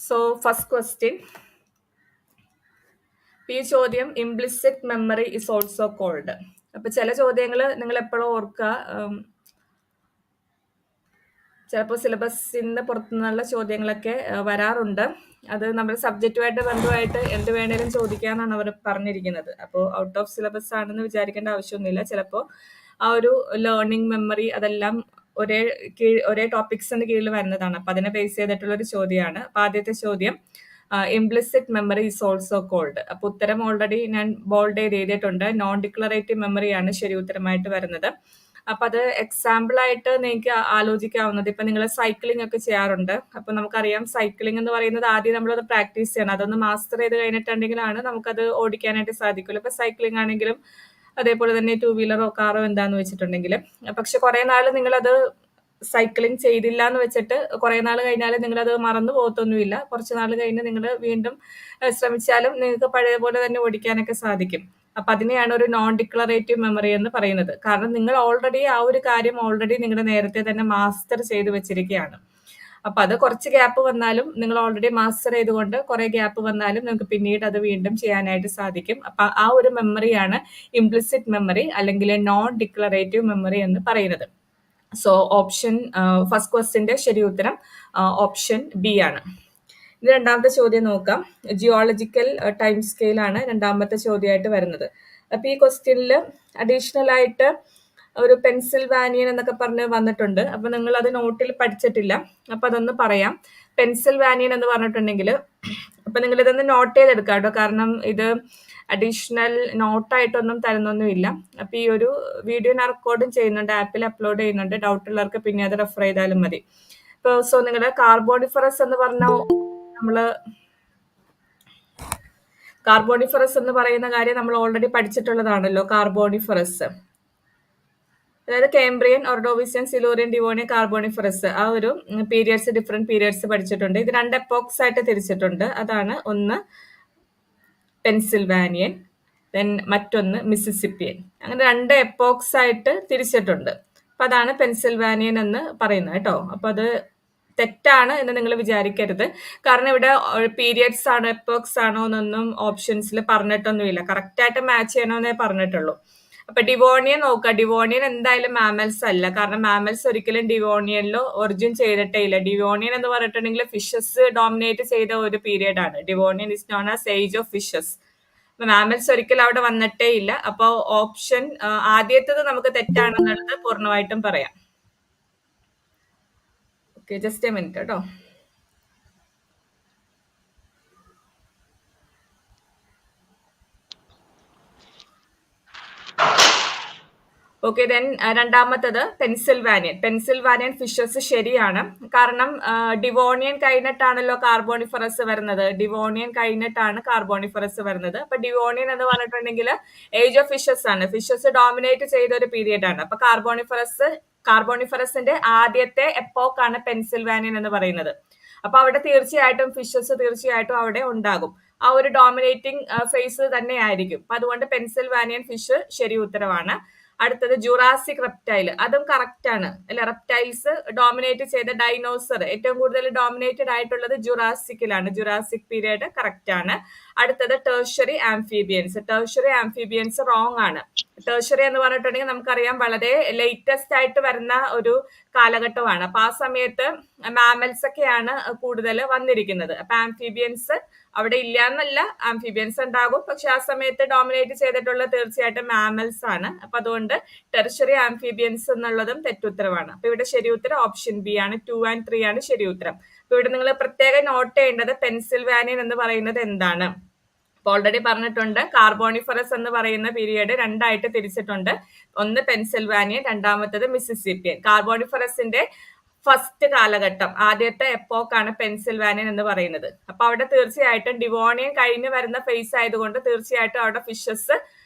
So, first question. ഈ ചോദ്യം implicit memory is also called. അപ്പൊ ചില ചോദ്യങ്ങൾ നിങ്ങൾ എപ്പോഴും ഓർക്കുക, ചിലപ്പോൾ സിലബസിന് പുറത്തുനിന്നുള്ള ചോദ്യങ്ങളൊക്കെ വരാറുണ്ട്. അത് നമ്മുടെ സബ്ജക്റ്റുമായിട്ട് ബന്ധമായിട്ട് എന്ത് വേണേലും ചോദിക്കാന്നാണ് അവർ പറഞ്ഞിരിക്കുന്നത്. അപ്പോൾ ഔട്ട് ഓഫ് സിലബസ് ആണെന്ന് വിചാരിക്കേണ്ട ആവശ്യമൊന്നുമില്ല. ചിലപ്പോൾ ആ ഒരു ലേണിംഗ് മെമ്മറി അതെല്ലാം ഒരേ ടോപ്പിക്സിന് കീഴിൽ വരുന്നതാണ്. അപ്പൊ അതിനെ ബേസ് ചെയ്തിട്ടുള്ള ഒരു ചോദ്യമാണ്. അപ്പൊ ആദ്യത്തെ ചോദ്യം implicit memory is also called. അപ്പൊ ഉത്തരം ഓൾറെഡി ഞാൻ ബോൾഡ് ചെയ്ത് എഴുതിയിട്ടുണ്ട്. നോൺ ഡിക്ലറേറ്റീവ് മെമ്മറിയാണ് ശരി ഉത്തരമായിട്ട് വരുന്നത്. അപ്പൊ അത് എക്സാമ്പിൾ ആയിട്ട് നിങ്ങൾക്ക് ആലോചിക്കാവുന്നത്, ഇപ്പൊ നിങ്ങൾ സൈക്ലിംഗ് ഒക്കെ ചെയ്യാറുണ്ട്. അപ്പൊ നമുക്കറിയാം സൈക്ലിംഗ് എന്ന് പറയുന്നത് ആദ്യം നമ്മളത് പ്രാക്ടീസ് ചെയ്യണം. അതൊന്ന് മാസ്റ്റർ ചെയ്ത് കഴിഞ്ഞിട്ടുണ്ടെങ്കിലാണ് നമുക്കത് ഓടിക്കാനായിട്ട് സാധിക്കുള്ളൂ. ഇപ്പൊ സൈക്ലിംഗ് ആണെങ്കിലും അതേപോലെ തന്നെ ടൂ വീലറോ കാറോ എന്താന്ന് വെച്ചിട്ടുണ്ടെങ്കിൽ, പക്ഷെ കുറെ നാൾ നിങ്ങളത് സൈക്ലിംഗ് ചെയ്തില്ല എന്ന് വെച്ചിട്ട് കുറെ നാൾ കഴിഞ്ഞാൽ നിങ്ങളത് മറന്നു പോകത്തൊന്നുമില്ല. കുറച്ച് നാൾ കഴിഞ്ഞ് നിങ്ങൾ വീണ്ടും ശ്രമിച്ചാലും നിങ്ങൾക്ക് പഴയ പോലെ തന്നെ ഓടിക്കാനൊക്കെ സാധിക്കും. അപ്പൊ അതിനെയാണ് ഒരു നോൺ ഡിക്ലറേറ്റീവ് മെമ്മറി എന്ന് പറയുന്നത്. കാരണം നിങ്ങൾ ഓൾറെഡി ആ ഒരു കാര്യം നിങ്ങൾ നേരത്തെ തന്നെ മാസ്റ്റർ ചെയ്ത് വെച്ചിരിക്കുകയാണ്. അപ്പൊ അത് കുറച്ച് ഗ്യാപ്പ് വന്നാലും നിങ്ങൾ ഓൾറെഡി മാസ്റ്റർ ചെയ്തുകൊണ്ട് കുറെ ഗ്യാപ്പ് വന്നാലും നിങ്ങൾക്ക് പിന്നീട് അത് വീണ്ടും ചെയ്യാനായിട്ട് സാധിക്കും. അപ്പൊ ആ ഒരു മെമ്മറിയാണ് ഇംപ്ലിസിറ്റ് മെമ്മറി അല്ലെങ്കിൽ നോൺ ഡിക്ലറേറ്റീവ് മെമ്മറി എന്ന് പറയുന്നത്. സോ ഓപ്ഷൻ ഫസ്റ്റ് ക്വസ്റ്റിന്റെ ശരി ഉത്തരം ഓപ്ഷൻ ബി ആണ്. ഇനി രണ്ടാമത്തെ ചോദ്യം നോക്കാം. ജിയോളജിക്കൽ ടൈം സ്കെയിൽ ആണ് രണ്ടാമത്തെ ചോദ്യമായിട്ട് വരുന്നത്. അപ്പൊ ഈ ക്വസ്റ്റ്യനിൽ അഡീഷണൽ ആയിട്ട് ഒരു പെൻസിൽവാനിയൻ എന്നൊക്കെ പറഞ്ഞ് വന്നിട്ടുണ്ട്. അപ്പൊ നിങ്ങൾ അത് നോട്ടിൽ പഠിച്ചിട്ടില്ല. അപ്പൊ അതൊന്ന് പറയാം. പെൻസിൽവാനിയൻ എന്ന് പറഞ്ഞിട്ടുണ്ടെങ്കിൽ അപ്പൊ നിങ്ങൾ ഇതൊന്ന് നോട്ട് ചെയ്തെടുക്കാം കേട്ടോ. കാരണം ഇത് അഡീഷണൽ നോട്ടായിട്ടൊന്നും തരുന്നൊന്നുമില്ല. അപ്പൊ ഈ ഒരു വീഡിയോ ഞാൻ റെക്കോർഡും ചെയ്യുന്നുണ്ട്, ആപ്പിൽ അപ്ലോഡ് ചെയ്യുന്നുണ്ട്. ഡൗട്ട് ഉള്ളവർക്ക് പിന്നെ അത് റെഫർ ചെയ്താലും മതി. ഇപ്പൊ സോ നിങ്ങളുടെ കാർബോണിഫറസ് എന്ന് പറഞ്ഞ കാർബോണിഫറസ് എന്ന് പറയുന്ന കാര്യം നമ്മൾ ഓൾറെഡി പഠിച്ചിട്ടുള്ളതാണല്ലോ. കാർബോണിഫറസ് അതായത് കേംബ്രിയൻ, ഓർഡോവിസിയൻ, സിലൂറിയൻ, ഡിവോണിയൻ, കാർബോണിഫറസ് ആ ഒരു പീരിയഡ്സ്, ഡിഫറെന്റ് പീരിയഡ്സ് പഠിച്ചിട്ടുണ്ട്. ഇത് രണ്ട് എപ്പോക്സ് ആയിട്ട് തിരിച്ചിട്ടുണ്ട്. അതാണ് ഒന്ന് പെൻസിൽവാനിയൻ, ദെൻ മറ്റൊന്ന് മിസിസിപ്പിയൻ. അങ്ങനെ രണ്ട് എപ്പോക്സ് ആയിട്ട് തിരിച്ചിട്ടുണ്ട്. അപ്പൊ അതാണ് പെൻസിൽവാനിയൻ എന്ന് പറയുന്നത് കേട്ടോ. അപ്പൊ അത് തെറ്റാണ് എന്ന് നിങ്ങൾ വിചാരിക്കരുത്. കാരണം ഇവിടെ പീരിയഡ്സ് ആണോ എപ്പോക്സ് ആണോ എന്നൊന്നും ഓപ്ഷൻസിൽ പറഞ്ഞിട്ടൊന്നുമില്ല. കറക്റ്റ് ആയിട്ട് മാച്ച് ചെയ്യണമെന്നേ പറഞ്ഞിട്ടുള്ളൂ. അപ്പൊ ഡിവോണിയൻ നോക്കുക. ഡിവോണിയൻ എന്തായാലും മാമൽസ് അല്ല. കാരണം മാമൽസ് ഒരിക്കലും ഡിവോണിയനിലോ ഒറിജിൻ ചെയ്തിട്ടേ ഇല്ല. ഡിവോണിയൻ എന്ന് പറഞ്ഞിട്ടുണ്ടെങ്കിൽ ഫിഷസ് ഡോമിനേറ്റ് ചെയ്ത ഒരു പീരിയഡ് ആണ്. Devonian is known as age of fishes. Mammals ഒരിക്കലും അവിടെ വന്നിട്ടേ ഇല്ല. അപ്പൊ ഓപ്ഷൻ ആദ്യത്തേത് നമുക്ക് തെറ്റാണെന്നുള്ളത് പൂർണ്ണമായിട്ടും പറയാം. ഓക്കെ, ജസ്റ്റ് എ മിനിറ്റ് കേട്ടോ. ഓക്കെ, ദെൻ രണ്ടാമത്തത് പെൻസിൽവാനിയൻ. പെൻസിൽവാനിയൻ ഫിഷസ് ശരിയാണ്. കാരണം ഡിവോണിയൻ കഴിഞ്ഞിട്ടാണല്ലോ കാർബോണിഫറസ് വരുന്നത്. ഡിവോണിയൻ കഴിഞ്ഞിട്ടാണ് കാർബോണിഫറസ് വരുന്നത്. അപ്പൊ ഡിവോണിയൻ എന്ന് പറഞ്ഞിട്ടുണ്ടെങ്കിൽ ഏജ് ഓഫ് ഫിഷസ് ആണ്. ഫിഷസ് ഡോമിനേറ്റ് ചെയ്ത ഒരു പീരിയഡ് ആണ്. അപ്പൊ കാർബോണിഫറസിന്റെ ആദ്യത്തെ എപ്പോക്കാണ് പെൻസിൽവാനിയൻ എന്ന് പറയുന്നത്. അപ്പൊ അവിടെ തീർച്ചയായിട്ടും ഫിഷസ് തീർച്ചയായിട്ടും അവിടെ ഉണ്ടാകും. ആ ഒരു ഡോമിനേറ്റിംഗ് ഫേസ് തന്നെ ആയിരിക്കും. അപ്പൊ അതുകൊണ്ട് പെൻസിൽവാനിയൻ ഫിഷ് ശരി ഉത്തരവാണ്. അടുത്തത് ജുറാസിക് റെപ്റ്റൈൽ, അതും കറക്റ്റ് ആണ് അല്ലെ. റെപ്റ്റൈൽസ് ഡോമിനേറ്റ് ചെയ്ത ഡൈനോസർ ഏറ്റവും കൂടുതൽ ഡോമിനേറ്റഡ് ആയിട്ടുള്ളത് ജുറാസിക്കിലാണ്. ജുറാസിക് പീരിയഡ് കറക്റ്റ് ആണ്. അടുത്തത് tertiary amphibians. Tertiary amphibians wrong ആണ്. ടേർഷ്യറി എന്ന് പറഞ്ഞിട്ടുണ്ടെങ്കിൽ നമുക്കറിയാം വളരെ ലേറ്റസ്റ്റ് ആയിട്ട് വരുന്ന ഒരു കാലഘട്ടമാണ്. അപ്പൊ ആ സമയത്ത് മാമൽസ് ഒക്കെയാണ് കൂടുതൽ വന്നിരിക്കുന്നത്. അപ്പൊ ആംഫീബിയൻസ് അവിടെ ഇല്ല എന്നല്ല, ആംഫിബിയൻസ് ഉണ്ടാകും. പക്ഷെ ആ സമയത്ത് ഡോമിനേറ്റ് ചെയ്തിട്ടുള്ള തീർച്ചയായിട്ടും മാമൽസ് ആണ്. അപ്പൊ അതുകൊണ്ട് ടെറിഷറി ആംഫിബിയൻസ് എന്നുള്ളതും തെറ്റുത്തരവാണ്. അപ്പൊ ഇവിടെ ശരി ഉത്തരം ഓപ്ഷൻ ബി ആണ്. 2 and 3 ആണ് ശരി ഉത്തരം. അപ്പൊ ഇവിടെ നിങ്ങൾ പ്രത്യേകം നോട്ട് ചെയ്യേണ്ടത് പെൻസിൽവാനിയൻ എന്ന് പറയുന്നത് എന്താണ്. ഓൾറെഡി പറഞ്ഞിട്ടുണ്ട്, കാർബോണിഫറസ് എന്ന് പറയുന്ന പീരിയഡ് രണ്ടായിട്ട് തിരിച്ചിട്ടുണ്ട്. ഒന്ന് പെൻസിൽവാനിയൻ, രണ്ടാമത്തത് മിസിസിപ്പിയൻ. കാർബോണിഫറസിന്റെ ഫസ്റ്റ് കാലഘട്ടം, ആദ്യത്തെ എപ്പോക്കാണ് പെൻസിൽവാനിയൻ എന്ന് പറയുന്നത്. അപ്പൊ അവിടെ തീർച്ചയായിട്ടും ഡിവോണിയൻ കഴിഞ്ഞ് വരുന്ന ഫേസ് ആയതുകൊണ്ട് തീർച്ചയായിട്ടും അവിടെ ഫിഷസ്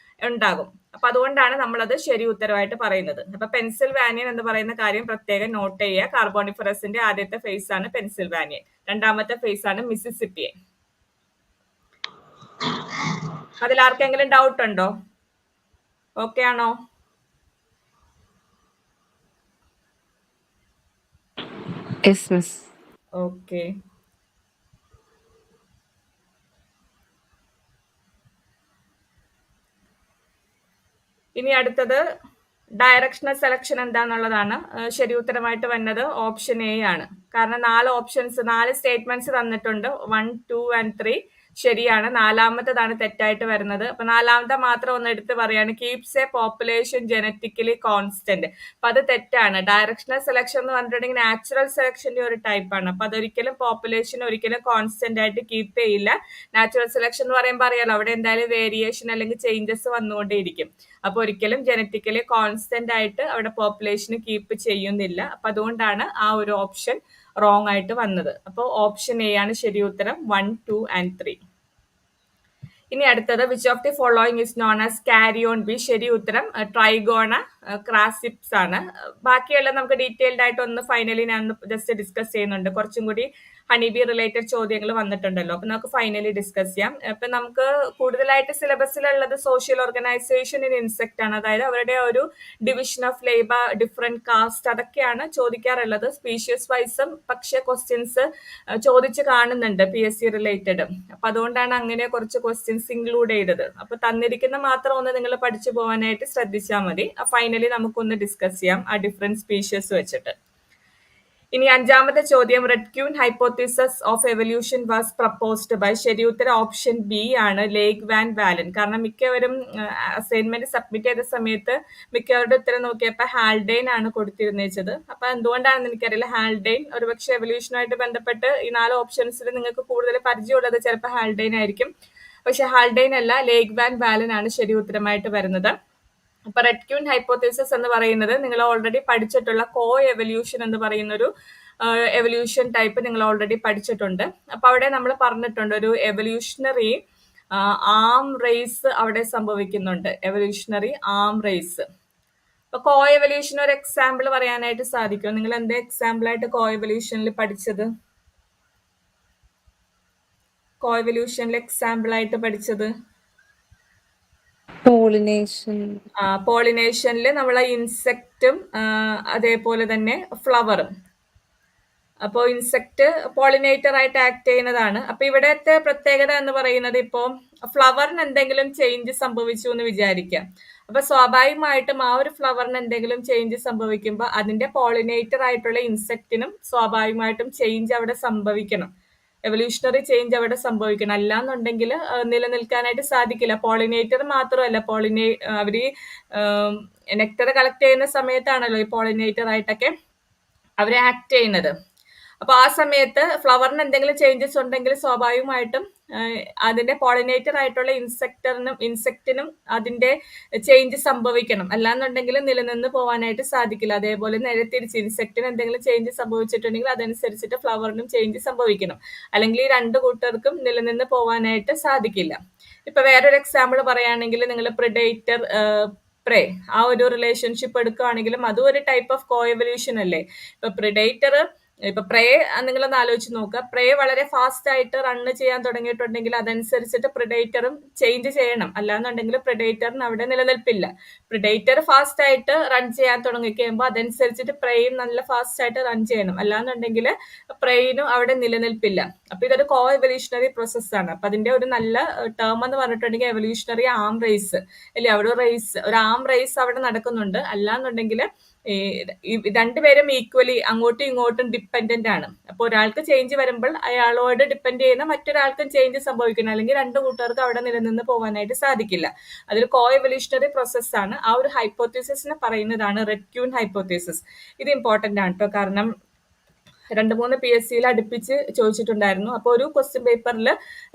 ഉണ്ടാകും. അപ്പൊ അതുകൊണ്ടാണ് നമ്മളത് ശരി ഉത്തരവായിട്ട് പറയുന്നത്. അപ്പൊ പെൻസിൽവാനിയൻ എന്ന് പറയുന്ന കാര്യം പ്രത്യേകം നോട്ട് ചെയ്യുക. കാർബോണിഫറസിന്റെ ആദ്യത്തെ ഫേസ് ആണ് പെൻസിൽവാനിയൻ, രണ്ടാമത്തെ ഫേസ് ആണ് മിസിസിപ്പിയൻ. അതിൽ ആർക്കെങ്കിലും ഡൗട്ട് ഉണ്ടോ? ഓക്കെ ആണോ? ഓക്കെ, ഇനി അടുത്തത് ഡയറക്ഷണൽ സെലക്ഷൻ എന്താന്നുള്ളതാണ്. ശരി ഉത്തരമായിട്ട് വന്നത് ഓപ്ഷൻ എ ആണ്. കാരണം 4 സ്റ്റേറ്റ്മെന്റ്സ് തന്നിട്ടുണ്ട്. 1, 2 and 3 ശരിയാണ്. 4-മത്തതാണ് തെറ്റായിട്ട് വരുന്നത്. അപ്പൊ 4-മത്തെ മാത്രം ഒന്ന് എടുത്ത് പറയാണ്, keeps A population genetically constant. അപ്പൊ അത് തെറ്റാണ്. ഡയറക്ഷണൽ സെലക്ഷൻ എന്ന് പറഞ്ഞിട്ടുണ്ടെങ്കിൽ നാച്ചുറൽ സെലക്ഷന്റെ ഒരു ടൈപ്പാണ്. അപ്പൊ അതൊരിക്കലും പോപ്പുലേഷൻ ഒരിക്കലും കോൺസ്റ്റന്റ് ആയിട്ട് കീപ്പ് ചെയ്യില്ല. നാച്ചുറൽ സെലക്ഷൻ എന്ന് പറയുമ്പോൾ അറിയാലോ, അവിടെ എന്തായാലും വേരിയേഷൻ അല്ലെങ്കിൽ ചേഞ്ചസ് വന്നുകൊണ്ടേയിരിക്കും. അപ്പൊ ഒരിക്കലും ജനറ്റിക്കലി കോൺസ്റ്റന്റ് ആയിട്ട് അവിടെ പോപ്പുലേഷൻ കീപ്പ് ചെയ്യുന്നില്ല. അപ്പൊ അതുകൊണ്ടാണ് ആ ഒരു ഓപ്ഷൻ റോങ് ആയിട്ട് വന്നത്. അപ്പോൾ ഓപ്ഷൻ എ ആണ് ശരി ഉത്തരം, 1, 2 and 3. ഇനി അടുത്തത് which of the following is known as karyon B. ശരി ഉത്തരം ട്രൈഗോണ ക്രാസിപ്സ് ആണ്. ബാക്കിയുള്ള നമുക്ക് ഡീറ്റെയിൽഡ് ആയിട്ട് ഒന്ന് ഫൈനലി ഞാൻ ജസ്റ്റ് ഡിസ്കസ് ചെയ്യുന്നുണ്ട്. കുറച്ചും കൂടി ഹണിബി റിലേറ്റഡ് ചോദ്യങ്ങൾ വന്നിട്ടുണ്ടല്ലോ, അപ്പൊ നമുക്ക് ഫൈനലി ഡിസ്കസ് ചെയ്യാം. അപ്പൊ നമുക്ക് കൂടുതലായിട്ട് സിലബസിലുള്ളത് സോഷ്യൽ ഓർഗനൈസേഷൻ ഇൻ ഇൻസെക്ട് ആണ്. അതായത് അവരുടെ ഒരു division of labour, different caste, അതൊക്കെയാണ് ചോദിക്കാറുള്ളത്. സ്പീഷ്യസ് വൈസും പക്ഷെ ക്വസ്റ്റ്യൻസ് ചോദിച്ചു കാണുന്നുണ്ട് PSC റിലേറ്റഡ്. അപ്പൊ അതുകൊണ്ടാണ് അങ്ങനെ കുറച്ച് ക്വസ്റ്റ്യൻസ് ഇൻക്ലൂഡ് ചെയ്തത്. അപ്പൊ തന്നിരിക്കുന്ന മാത്രം ഒന്ന് നിങ്ങൾ പഠിച്ചു പോകാനായിട്ട് ശ്രദ്ധിച്ചാൽ മതി. ഫൈനലി നമുക്കൊന്ന് ഡിസ്കസ് ചെയ്യാം ആ ഡിഫറെന്റ് സ്പീഷ്യസ് വെച്ചിട്ട്. ഇനി 5-മത്തെ ചോദ്യം, red queen hypothesis of evolution was proposed by. ശരി ഉത്തരം ഓപ്ഷൻ ബി ആണ്, ലേക്ക് വാൻ വാലൻ. കാരണം മിക്കവരും അസൈൻമെന്റ് സബ്മിറ്റ് ചെയ്ത സമയത്ത് മിക്കവരുടെ ഉത്തരം നോക്കിയപ്പോൾ ഹാൽഡെയിൻ ആണ് കൊടുത്തിരുന്നത്. അപ്പൊ എന്തുകൊണ്ടാണെന്ന് എനിക്കറിയില്ല. ഹാൽഡെയിൻ ഒരുപക്ഷെ എവല്യൂഷനുമായിട്ട് ബന്ധപ്പെട്ട് ഈ 4 ഓപ്ഷൻസിൽ നിങ്ങൾക്ക് കൂടുതൽ പരിചയമുള്ളത് ചിലപ്പോൾ ഹാൽഡെയിൻ ആയിരിക്കും. പക്ഷെ ഹാൽഡെയിൻ അല്ല, ലേക്ക് വാൻ വാലൻ ആണ് ശരി ഉത്തരമായിട്ട് വരുന്നത്. അപ്പൊ റെഡ്ക്യൂൻ ഹൈപ്പോത്തിസിസ് എന്ന് പറയുന്നത് നിങ്ങൾ ഓൾറെഡി പഠിച്ചിട്ടുള്ള കോ എവല്യൂഷൻ എന്ന് പറയുന്ന ഒരു എവല്യൂഷൻ ടൈപ്പ് നിങ്ങൾ ഓൾറെഡി പഠിച്ചിട്ടുണ്ട്. അപ്പൊ അവിടെ നമ്മൾ പറഞ്ഞിട്ടുണ്ട് ഒരു എവല്യൂഷണറി ആം റേസ് അവിടെ സംഭവിക്കുന്നുണ്ട്. എവല്യൂഷണറി ആം റേസ്. അപ്പൊ കോ എവല്യൂഷൻ ഒരു എക്സാമ്പിൾ പറയാനായിട്ട് സാധിക്കും. നിങ്ങൾ എന്താ എക്സാമ്പിൾ ആയിട്ട് കോ എവല്യൂഷനിൽ പഠിച്ചത്? കോ എവല്യൂഷനിൽ എക്സാമ്പിൾ ആയിട്ട് പഠിച്ചത് പോളിനേഷനിൽ നമ്മളെ ഇൻസെക്റ്റും അതേപോലെ തന്നെ ഫ്ലവറും. അപ്പോ ഇൻസെക്ട് പോളിനേറ്റർ ആയിട്ട് ആക്ട് ചെയ്യുന്നതാണ്. അപ്പൊ ഇവിടത്തെ പ്രത്യേകത എന്ന് പറയുന്നത്, ഇപ്പോ ഫ്ലവറിന് എന്തെങ്കിലും ചേഞ്ച് സംഭവിച്ചു എന്ന് വിചാരിക്കാം. അപ്പൊ സ്വാഭാവികമായിട്ടും ആ ഒരു ഫ്ലവറിന് എന്തെങ്കിലും ചേഞ്ച് സംഭവിക്കുമ്പോൾ അതിന്റെ പോളിനേറ്റർ ആയിട്ടുള്ള ഇൻസെക്റ്റിനും സ്വാഭാവികമായിട്ടും ചേഞ്ച് അവിടെ സംഭവിക്കണം. എവല്യൂഷണറി ചേഞ്ച് അവിടെ സംഭവിക്കണം. അല്ലാന്നുണ്ടെങ്കിൽ നിലനിൽക്കാനായിട്ട് സാധിക്കില്ല. പോളിനേറ്റർ മാത്രമല്ല, അവര് നെക്ടർ കളക്ട് ചെയ്യുന്ന സമയത്താണല്ലോ ഈ പോളിനേറ്റർ ആയിട്ടൊക്കെ അവര് ആക്ട് ചെയ്യുന്നത്. അപ്പൊ ആ സമയത്ത് ഫ്ലവറിന് എന്തെങ്കിലും ചേഞ്ചസ് ഉണ്ടെങ്കിൽ സ്വാഭാവികമായിട്ടും അതിന്റെ പോളിനേറ്റർ ആയിട്ടുള്ള ഇൻസെക്റ്റിനും അതിന്റെ ചേഞ്ച് സംഭവിക്കണം. അല്ലാന്നുണ്ടെങ്കിൽ നിലനിന്ന് പോകാനായിട്ട് സാധിക്കില്ല. അതേപോലെ നേരെ തിരിച്ച് ഇൻസെക്റ്റിന് എന്തെങ്കിലും ചേഞ്ച് സംഭവിച്ചിട്ടുണ്ടെങ്കിൽ അതനുസരിച്ചിട്ട് ഫ്ലവറിനും ചേഞ്ച് സംഭവിക്കണം. അല്ലെങ്കിൽ ഈ 2 കൂട്ടർക്കും നിലനിന്ന് പോകാനായിട്ട് സാധിക്കില്ല. ഇപ്പൊ വേറൊരു എക്സാമ്പിൾ പറയുകയാണെങ്കിൽ നിങ്ങൾ പ്രിഡേറ്റർ പ്രേ ആ ഒരു റിലേഷൻഷിപ്പ് എടുക്കുകയാണെങ്കിലും അതും ഒരു ടൈപ്പ് ഓഫ് കോ എവല്യൂഷൻ അല്ലേ. ഇപ്പൊ പ്രിഡേറ്റർ, ഇപ്പൊ പ്രേ നിങ്ങളൊന്ന് ആലോചിച്ച് നോക്കുക. പ്രേ വളരെ ഫാസ്റ്റ് ആയിട്ട് റണ്ണ് ചെയ്യാൻ തുടങ്ങിയിട്ടുണ്ടെങ്കിൽ അതനുസരിച്ചിട്ട് പ്രിഡേറ്ററും ചേഞ്ച് ചെയ്യണം. അല്ലാന്നുണ്ടെങ്കിൽ പ്രിഡേറ്ററിന് അവിടെ നിലനിൽപ്പില്ല. പ്രിഡേറ്റർ ഫാസ്റ്റ് ആയിട്ട് റൺ ചെയ്യാൻ തുടങ്ങിക്കഴിയുമ്പോൾ അതനുസരിച്ചിട്ട് പ്രേയും നല്ല ഫാസ്റ്റ് ആയിട്ട് റൺ ചെയ്യണം. അല്ലാന്നുണ്ടെങ്കിൽ പ്രേയിനും അവിടെ നിലനിൽപ്പില്ല. അപ്പൊ ഇതൊരു കോ എവല്യൂഷണറി പ്രോസസ്സാണ്. അപ്പൊ അതിന്റെ ഒരു നല്ല ടേം എന്ന് പറഞ്ഞിട്ടുണ്ടെങ്കിൽ എവല്യൂഷണറി ആം റേസ് അല്ലെ. അവിടെ ഒരു ആം റേസ് അവിടെ നടക്കുന്നുണ്ട്. അല്ലാന്നുണ്ടെങ്കിൽ രണ്ടുപേരും ഈക്വലി അങ്ങോട്ടും ഇങ്ങോട്ടും ഡിപ്പെൻഡന്റ് ആണ്. അപ്പൊ ഒരാൾക്ക് ചേഞ്ച് വരുമ്പോൾ അയാളോട് ഡിപ്പെൻഡ് ചെയ്യുന്ന മറ്റൊരാൾക്കും ചേഞ്ച് സംഭവിക്കണം. അല്ലെങ്കിൽ 2 കൂട്ടർക്ക് അവിടെ നിലനിന്ന് പോകാനായിട്ട് സാധിക്കില്ല. അതൊരു കോ എവല്യൂഷണറി പ്രോസസ് ആണ്. ആ ഒരു ഹൈപ്പോത്തിസിസിനെ പറയുന്നതാണ് റെഡ്ക്യൂൻ ഹൈപ്പോത്തിസിസ്. ഇത് ഇമ്പോർട്ടന്റ് ആണ് കേട്ടോ. കാരണം 2-3 PSCയിൽ അടുപ്പിച്ച് ചോദിച്ചിട്ടുണ്ടായിരുന്നു. അപ്പൊ ഒരു ക്വസ്റ്റ്യൻ പേപ്പറിൽ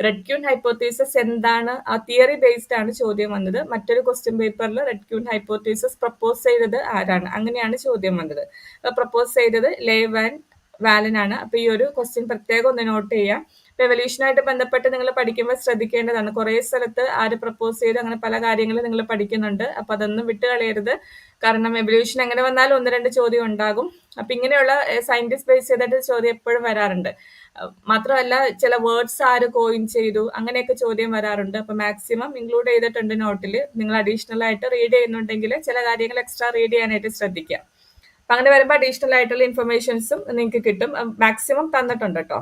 റെഡ്ക്യൂൻ ഹൈപ്പോത്തീസിസ് എന്താണ്, ആ തിയറി ബേസ്ഡ് ആണ് ചോദ്യം വന്നത്. മറ്റൊരു ക്വസ്റ്റ്യൻ പേപ്പറിൽ റെഡ്ക്യൂൻ ഹൈപ്പോത്തീസിസ് പ്രപ്പോസ് ചെയ്തത് ആരാണ്, അങ്ങനെയാണ് ചോദ്യം വന്നത്. പ്രപ്പോസ് ചെയ്തത് ലേക്ക് വാൻ വാലൻ ആണ്. അപ്പൊ ഈ ഒരു ക്വസ്റ്റ്യൻ പ്രത്യേകം ഒന്ന് നോട്ട് ചെയ്യാം. എവല്യൂഷനായിട്ട് ബന്ധപ്പെട്ട് നിങ്ങൾ പഠിക്കുമ്പോൾ ശ്രദ്ധിക്കേണ്ടതാണ്. കുറെ സ്ഥലത്ത് ആര് പ്രപ്പോസ് ചെയ്ത് അങ്ങനെ പല കാര്യങ്ങളും നിങ്ങൾ പഠിക്കുന്നുണ്ട്. അപ്പൊ അതൊന്നും വിട്ട് കളയരുത്. കാരണം എവല്യൂഷൻ എങ്ങനെ വന്നാലും 1-2 ചോദ്യം ഉണ്ടാകും. അപ്പൊ ഇങ്ങനെയുള്ള സയന്റിസ്റ്റ് ബേസ് ചെയ്തിട്ട് ചോദ്യം എപ്പോഴും വരാറുണ്ട്. മാത്രമല്ല ചില വേർഡ്സ് ആര് കോയിൻ ചെയ്തു അങ്ങനെയൊക്കെ ചോദ്യം വരാറുണ്ട്. അപ്പൊ മാക്സിമം ഇൻക്ലൂഡ് ചെയ്തിട്ടുണ്ട് നോട്ടിൽ. നിങ്ങൾ അഡീഷണൽ ആയിട്ട് റീഡ് ചെയ്യുന്നുണ്ടെങ്കിൽ ചില കാര്യങ്ങൾ എക്സ്ട്രാ റീഡ് ചെയ്യാനായിട്ട് ശ്രദ്ധിക്കുക. അപ്പൊ അങ്ങനെ വരുമ്പോൾ അഡീഷണൽ ആയിട്ടുള്ള ഇൻഫർമേഷൻസും നിങ്ങൾക്ക് കിട്ടും. മാക്സിമം തന്നിട്ടുണ്ട് കേട്ടോ.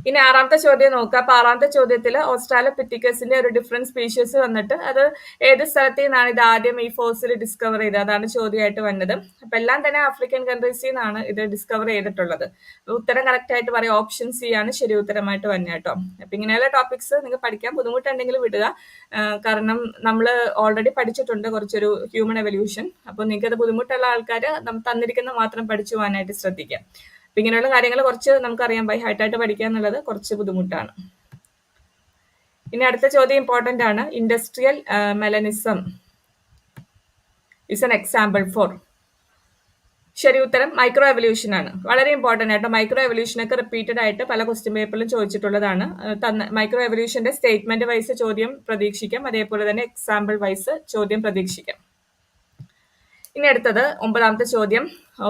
ഇനി ആറാമത്തെ ചോദ്യം നോക്കുക. അപ്പൊ ആറാമത്തെ ചോദ്യത്തിൽ ഓസ്ട്രാലോപിറ്റിക്കസിന്റെ ഒരു ഡിഫറെന്റ് സ്പീഷീസ് വന്നിട്ട് അത് ഏത് സ്ഥലത്തു നിന്നാണ് ഇത് ആദ്യം ഈ ഫോസിൽ ഡിസ്കവർ ചെയ്തത്, അതാണ് ചോദ്യമായിട്ട് വന്നത്. അപ്പൊ എല്ലാം തന്നെ ആഫ്രിക്കൻ കൺട്രീസിൽ നിന്നാണ് ഇത് ഡിസ്കവർ ചെയ്തിട്ടുള്ളത്. ഉത്തരം കറക്റ്റ് ആയിട്ട് പറയാം, ഓപ്ഷൻ സി ആണ് ശരി ഉത്തരമായിട്ട് വന്നത് കേട്ടോ. അപ്പൊ ഇങ്ങനെയുള്ള ടോപ്പിക്സ് നിങ്ങൾക്ക് പഠിക്കാൻ ബുദ്ധിമുട്ടുണ്ടെങ്കിൽ വിടുക. കാരണം നമ്മൾ ഓൾറെഡി പഠിച്ചിട്ടുണ്ട് കുറച്ചൊരു ഹ്യൂമൻ എവല്യൂഷൻ. അപ്പോൾ നിങ്ങൾക്ക് അത് ബുദ്ധിമുട്ടുള്ള ആൾക്കാർ തന്നിരിക്കുന്ന മാത്രം പഠിച്ചു പോകാനായിട്ട് ശ്രദ്ധിക്കാം. അപ്പൊ ഇങ്ങനെയുള്ള കാര്യങ്ങൾ കുറച്ച് നമുക്കറിയാം, ബൈ ഹാർട്ടായിട്ട് പഠിക്കുക എന്നുള്ളത് കുറച്ച് ബുദ്ധിമുട്ടാണ്. ഇനി അടുത്ത ചോദ്യം ഇമ്പോർട്ടന്റ് ആണ്. Industrial melanism is an example for. ശരി ഉത്തരം മൈക്രോ എവല്യൂഷൻ ആണ്. വളരെ ഇമ്പോർട്ടന്റ് ആയിട്ട് മൈക്രോ എവല്യൂഷൻ ഒക്കെ റിപ്പീറ്റഡ് ആയിട്ട് പല ക്വസ്റ്റ്യൻ പേപ്പറിലും ചോദിച്ചിട്ടുള്ളതാണ്. മൈക്രോ എവല്യൂഷന്റെ സ്റ്റേറ്റ്മെന്റ് വൈസ് ചോദ്യം പ്രതീക്ഷിക്കാം, അതേപോലെ തന്നെ എക്സാമ്പിൾ വൈസ് ചോദ്യം പ്രതീക്ഷിക്കാം. ഇനി അടുത്തത് 9ാമത്തെ ചോദ്യം.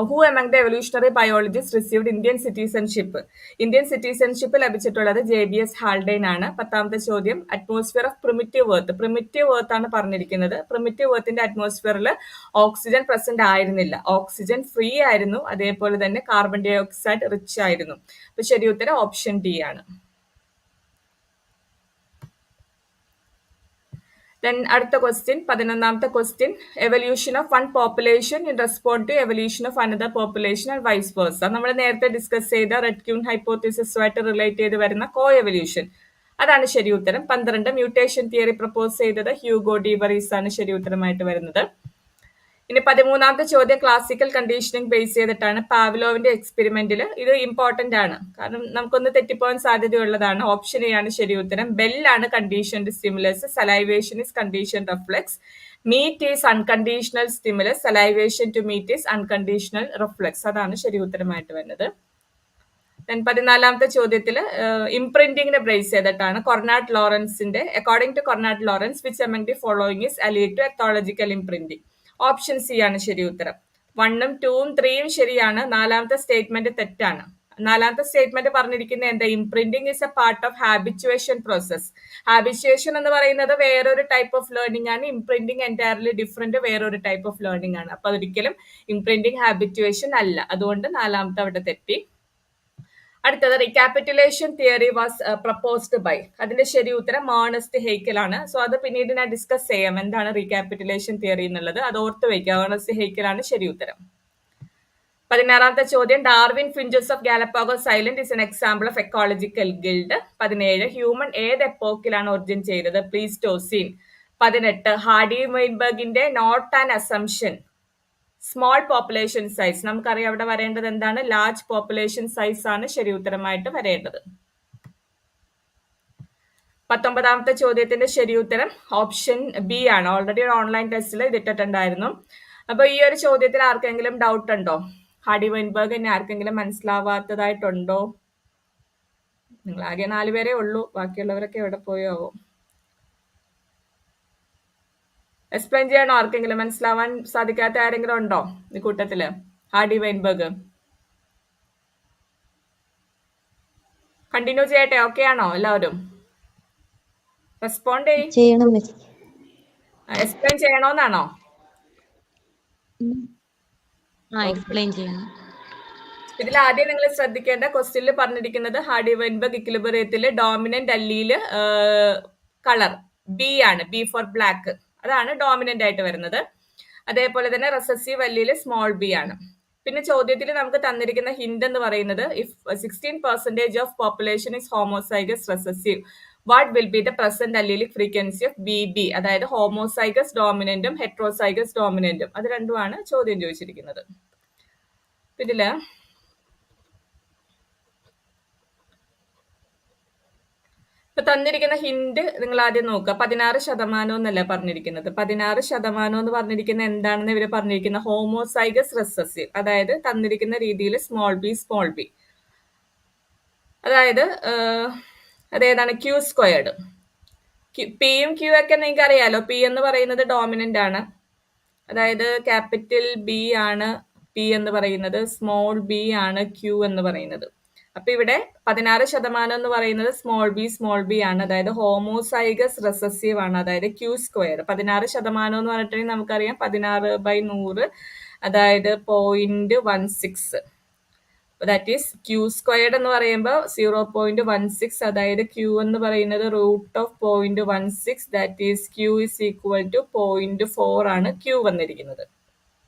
Who among the evolutionary biologist received Indian citizenship? Indian citizenship ലഭിച്ചിട്ടുള്ളത് JBS ഹാൾഡെയ്ൻ ആണ്. 10ാമത്തെ ചോദ്യം. Atmosphere of primitive earth. Primitive earth ആണ് പറഞ്ഞിരിക്കുന്നത്. പ്രിമിറ്റീവ് എർത്തിന്റെ അറ്റ്മോസ്ഫിയറിൽ ഓക്സിജൻ പ്രസന്റ് ആയിരുന്നില്ല, ഓക്സിജൻ ഫ്രീ ആയിരുന്നു, അതേപോലെ തന്നെ കാർബൺ ഡൈ ഓക്സൈഡ് റിച്ച് ആയിരുന്നു. അപ്പൊ ശരി ഉത്തരം ഓപ്ഷൻ ഡി ആണ്. Then അടുത്ത ക്വസ്റ്റ്യൻ 11ാമത്തെ question. Evolution of one population in respond to evolution of another population and vice versa. നമ്മൾ നേരത്തെ ഡിസ്കസ് ചെയ്ത റെഡ് ക്യൂൺ ഹൈപ്പോത്തിസിസുമായിട്ട് റിലേറ്റ് ചെയ്ത് വരുന്ന കോ എവല്യൂഷൻ, അതാണ് ശരി ഉത്തരം. 12 മ്യൂട്ടേഷൻ തിയറി പ്രപ്പോസ് ചെയ്തത് ഹ്യൂഗോ ഡി വറീസ് ആണ് ശരി ഉത്തരമായിട്ട് വരുന്നത്. ഇനി 13ാമത്തെ ചോദ്യം ക്ലാസിക്കൽ കണ്ടീഷനിങ് ബേസ് ചെയ്തിട്ടാണ്. പാവ്ലോവിന്റെ എക്സ്പെരിമെന്റിൽ ഇത് ഇമ്പോർട്ടന്റ് ആണ്, കാരണം നമുക്കൊന്ന് തെറ്റിപ്പോകാൻ സാധ്യതയുള്ളതാണ്. ഓപ്ഷൻ എ ആണ് ശരി ഉത്തരം. ബെല്ലാണ് conditioned stimulus, salivation is condition reflex, meat is unconditional stimulus, salivation to meat is unconditional reflex, അതാണ് ശരി ഉത്തരമായിട്ട് വരുന്നത്. 14ാമത്തെ ചോദ്യത്തിൽ ഇംപ്രിന്റിങ്ങിനെ ബേസ് ചെയ്തിട്ടാണ്. കൊർണാഡ് ലോറൻസിന്റെ according to Konrad Lorenz which among the following is allied to ethological imprinting? Option C ആണ് ശരി ഉത്തരം. 1ഉം 2ഉം 3ഉം ശരിയാണ്. 4ാമത്തെ സ്റ്റേറ്റ്മെന്റ് തെറ്റാണ്. 4ാമത്തെ സ്റ്റേറ്റ്മെന്റ് പറഞ്ഞിരിക്കുന്നത് എന്താ? Imprinting is a part of habituation process. Habituation എന്ന് പറയുന്നത് വേറൊരു ടൈപ്പ് ഓഫ് ലേണിംഗ് ആണ്. ഇംപ്രിന്റിംഗ് എൻറ്റയർലി ഡിഫറെന്റ്, വേറൊരു ടൈപ്പ് ഓഫ് ലേണിംഗ് ആണ്. അപ്പൊ ഒരിക്കലും ഇംപ്രിന്റിംഗ് ഹാബിച്വേഷൻ അല്ല. അതുകൊണ്ട് 4ാമത്തെ അവിടെ തെറ്റി. അടുത്തത് റീകാപ്പിറ്റുലേഷൻ തിയറി വാസ് പ്രപ്പോസ്ഡ് ബൈ. അതിന്റെ ശരി ഉത്തരം ഏർണസ്റ്റ് ഹെയ്ക്കൽ ആണ്. സോ അത് പിന്നീട് ഞാൻ ഡിസ്കസ് ചെയ്യാം എന്താണ് റീകാപ്പിറ്റുലേഷൻ തിയറി എന്നുള്ളത്. അത് ഓർത്ത് വയ്ക്കുക. ഏർണസ്റ്റ് ഹെയ്ക്കൽ ആണ് ശരി ഉത്തരം. 16ാമത്തെ ചോദ്യം. Darwin finches of Galapagos island is an example of ecological guild. 17 human ഏത് എപ്പോക്കിലാണ് ഒറിജിൻ ചെയ്തത്? പ്ലീസ്റ്റോസീൻ. 18 ഹാർഡി വൈൻബർഗിന്റെ not an assumption small population size. നമുക്കറിയാം അവിടെ വരേണ്ടത് എന്താണ്? ലാർജ് പോപ്പുലേഷൻ സൈസ് ആണ് ശരി ഉത്തരമായിട്ട് വരേണ്ടത്. 19ാമത്തെ ചോദ്യത്തിന്റെ ശരി ഉത്തരം ഓപ്ഷൻ ബി ആണ്. ഓൾറെഡി ഒരു ഓൺലൈൻ ടെസ്റ്റിൽ ഇതിട്ടിട്ടുണ്ടായിരുന്നു. അപ്പൊ ഈ ഒരു ചോദ്യത്തിൽ ആർക്കെങ്കിലും ഡൗട്ട് ഉണ്ടോ? ഹാർഡി വൈൻബർഗ് എന്നെ ആർക്കെങ്കിലും മനസ്സിലാവാത്തതായിട്ടുണ്ടോ? നിങ്ങൾ ആകെ 4 പേരേ ഉള്ളൂ, ബാക്കിയുള്ളവരൊക്കെ എവിടെ പോയോ? എക്സ്പ്ലെയിൻ ചെയ്യണോ? ആർക്കെങ്കിലും മനസ്സിലാവാൻ സാധിക്കാത്ത ആരെങ്കിലും ഉണ്ടോ ഈ കൂട്ടത്തില്? ഹാർഡി വൈൻബർഗ് കണ്ടിന്യൂ ചെയ്യട്ടെ? ഓക്കെ ആണോ എല്ലാവരും? റെസ്പോണ്ട് ചെയ്യണം. എക്സ്പ്ലെയിൻ ചെയ്യണോന്നാണോ? ഇതിൽ ആദ്യം നിങ്ങൾ ശ്രദ്ധിക്കേണ്ട ക്വസ്റ്റ്യനിൽ പറഞ്ഞിരിക്കുന്നത് ഹാർഡി വൈൻബർഗ് ഇക്വിലിബ്രിയത്തിൽ ഡോമിനന്റ് അല്ലിയിൽ കളർ ബി ആണ്. ബി ഫോർ ബ്ലാക്ക്, അതാണ് ഡോമിനന്റ് ആയിട്ട് വരുന്നത്. അതേപോലെ തന്നെ റെസസീവ് അല്ലിയിൽ സ്മോൾ ബി ആണ്. പിന്നെ ചോദ്യത്തിൽ നമുക്ക് തന്നിരിക്കുന്ന ഹിന്റ് എന്ന് പറയുന്നത് if 16% of population is homozygous recessive what will be the present allelic frequency of BB? അതായത് ഹോമോസൈഗസ് ഡോമിനന്റും ഹെട്രോസൈഗസ് ഡോമിനന്റും, അത് രണ്ടുമാണ് ചോദ്യം ചോദിച്ചിരിക്കുന്നത്. ഇതില് ഇപ്പൊ തന്നിരിക്കുന്ന ഹിന്റ് നിങ്ങൾ ആദ്യം നോക്കുക. 16% എന്നല്ല പറഞ്ഞിരിക്കുന്നത്. 16% എന്ന് പറഞ്ഞിരിക്കുന്നത് എന്താണെന്ന് ഇവര് പറഞ്ഞിരിക്കുന്ന ഹോമോസൈഗസ് റെസസീവ്, അതായത് തന്നിരിക്കുന്ന രീതിയിൽ സ്മോൾ ബി, അതായത് അതേതാണ്? Q squared. പിയും ക്യൂ ഒക്കെ നിങ്ങൾക്ക് അറിയാലോ. പി എന്ന് പറയുന്നത് ഡോമിനന്റ് ആണ്, അതായത് ക്യാപിറ്റൽ B ആണ് പി എന്ന് പറയുന്നത്, സ്മോൾ ബി ആണ് Q എന്ന് പറയുന്നത്. അപ്പൊ ഇവിടെ 16% എന്ന് പറയുന്നത് സ്മോൾ ബി ആണ്, അതായത് ഹോമോസൈഗസ് റെസസീവ് ആണ്, അതായത് Q സ്ക്വയർ. 16% എന്ന് പറഞ്ഞിട്ടുണ്ടെങ്കിൽ നമുക്കറിയാം 16/100, അതായത് 0.16. ദാറ്റ് ഈസ് ക്യൂ സ്ക്വയർഡ് എന്ന് പറയുമ്പോൾ 0.16, അതായത് ക്യൂ എന്ന് പറയുന്നത് √0.16, that is q is equal to 0.4 ആണ് ക്യൂ വന്നിരിക്കുന്നത്.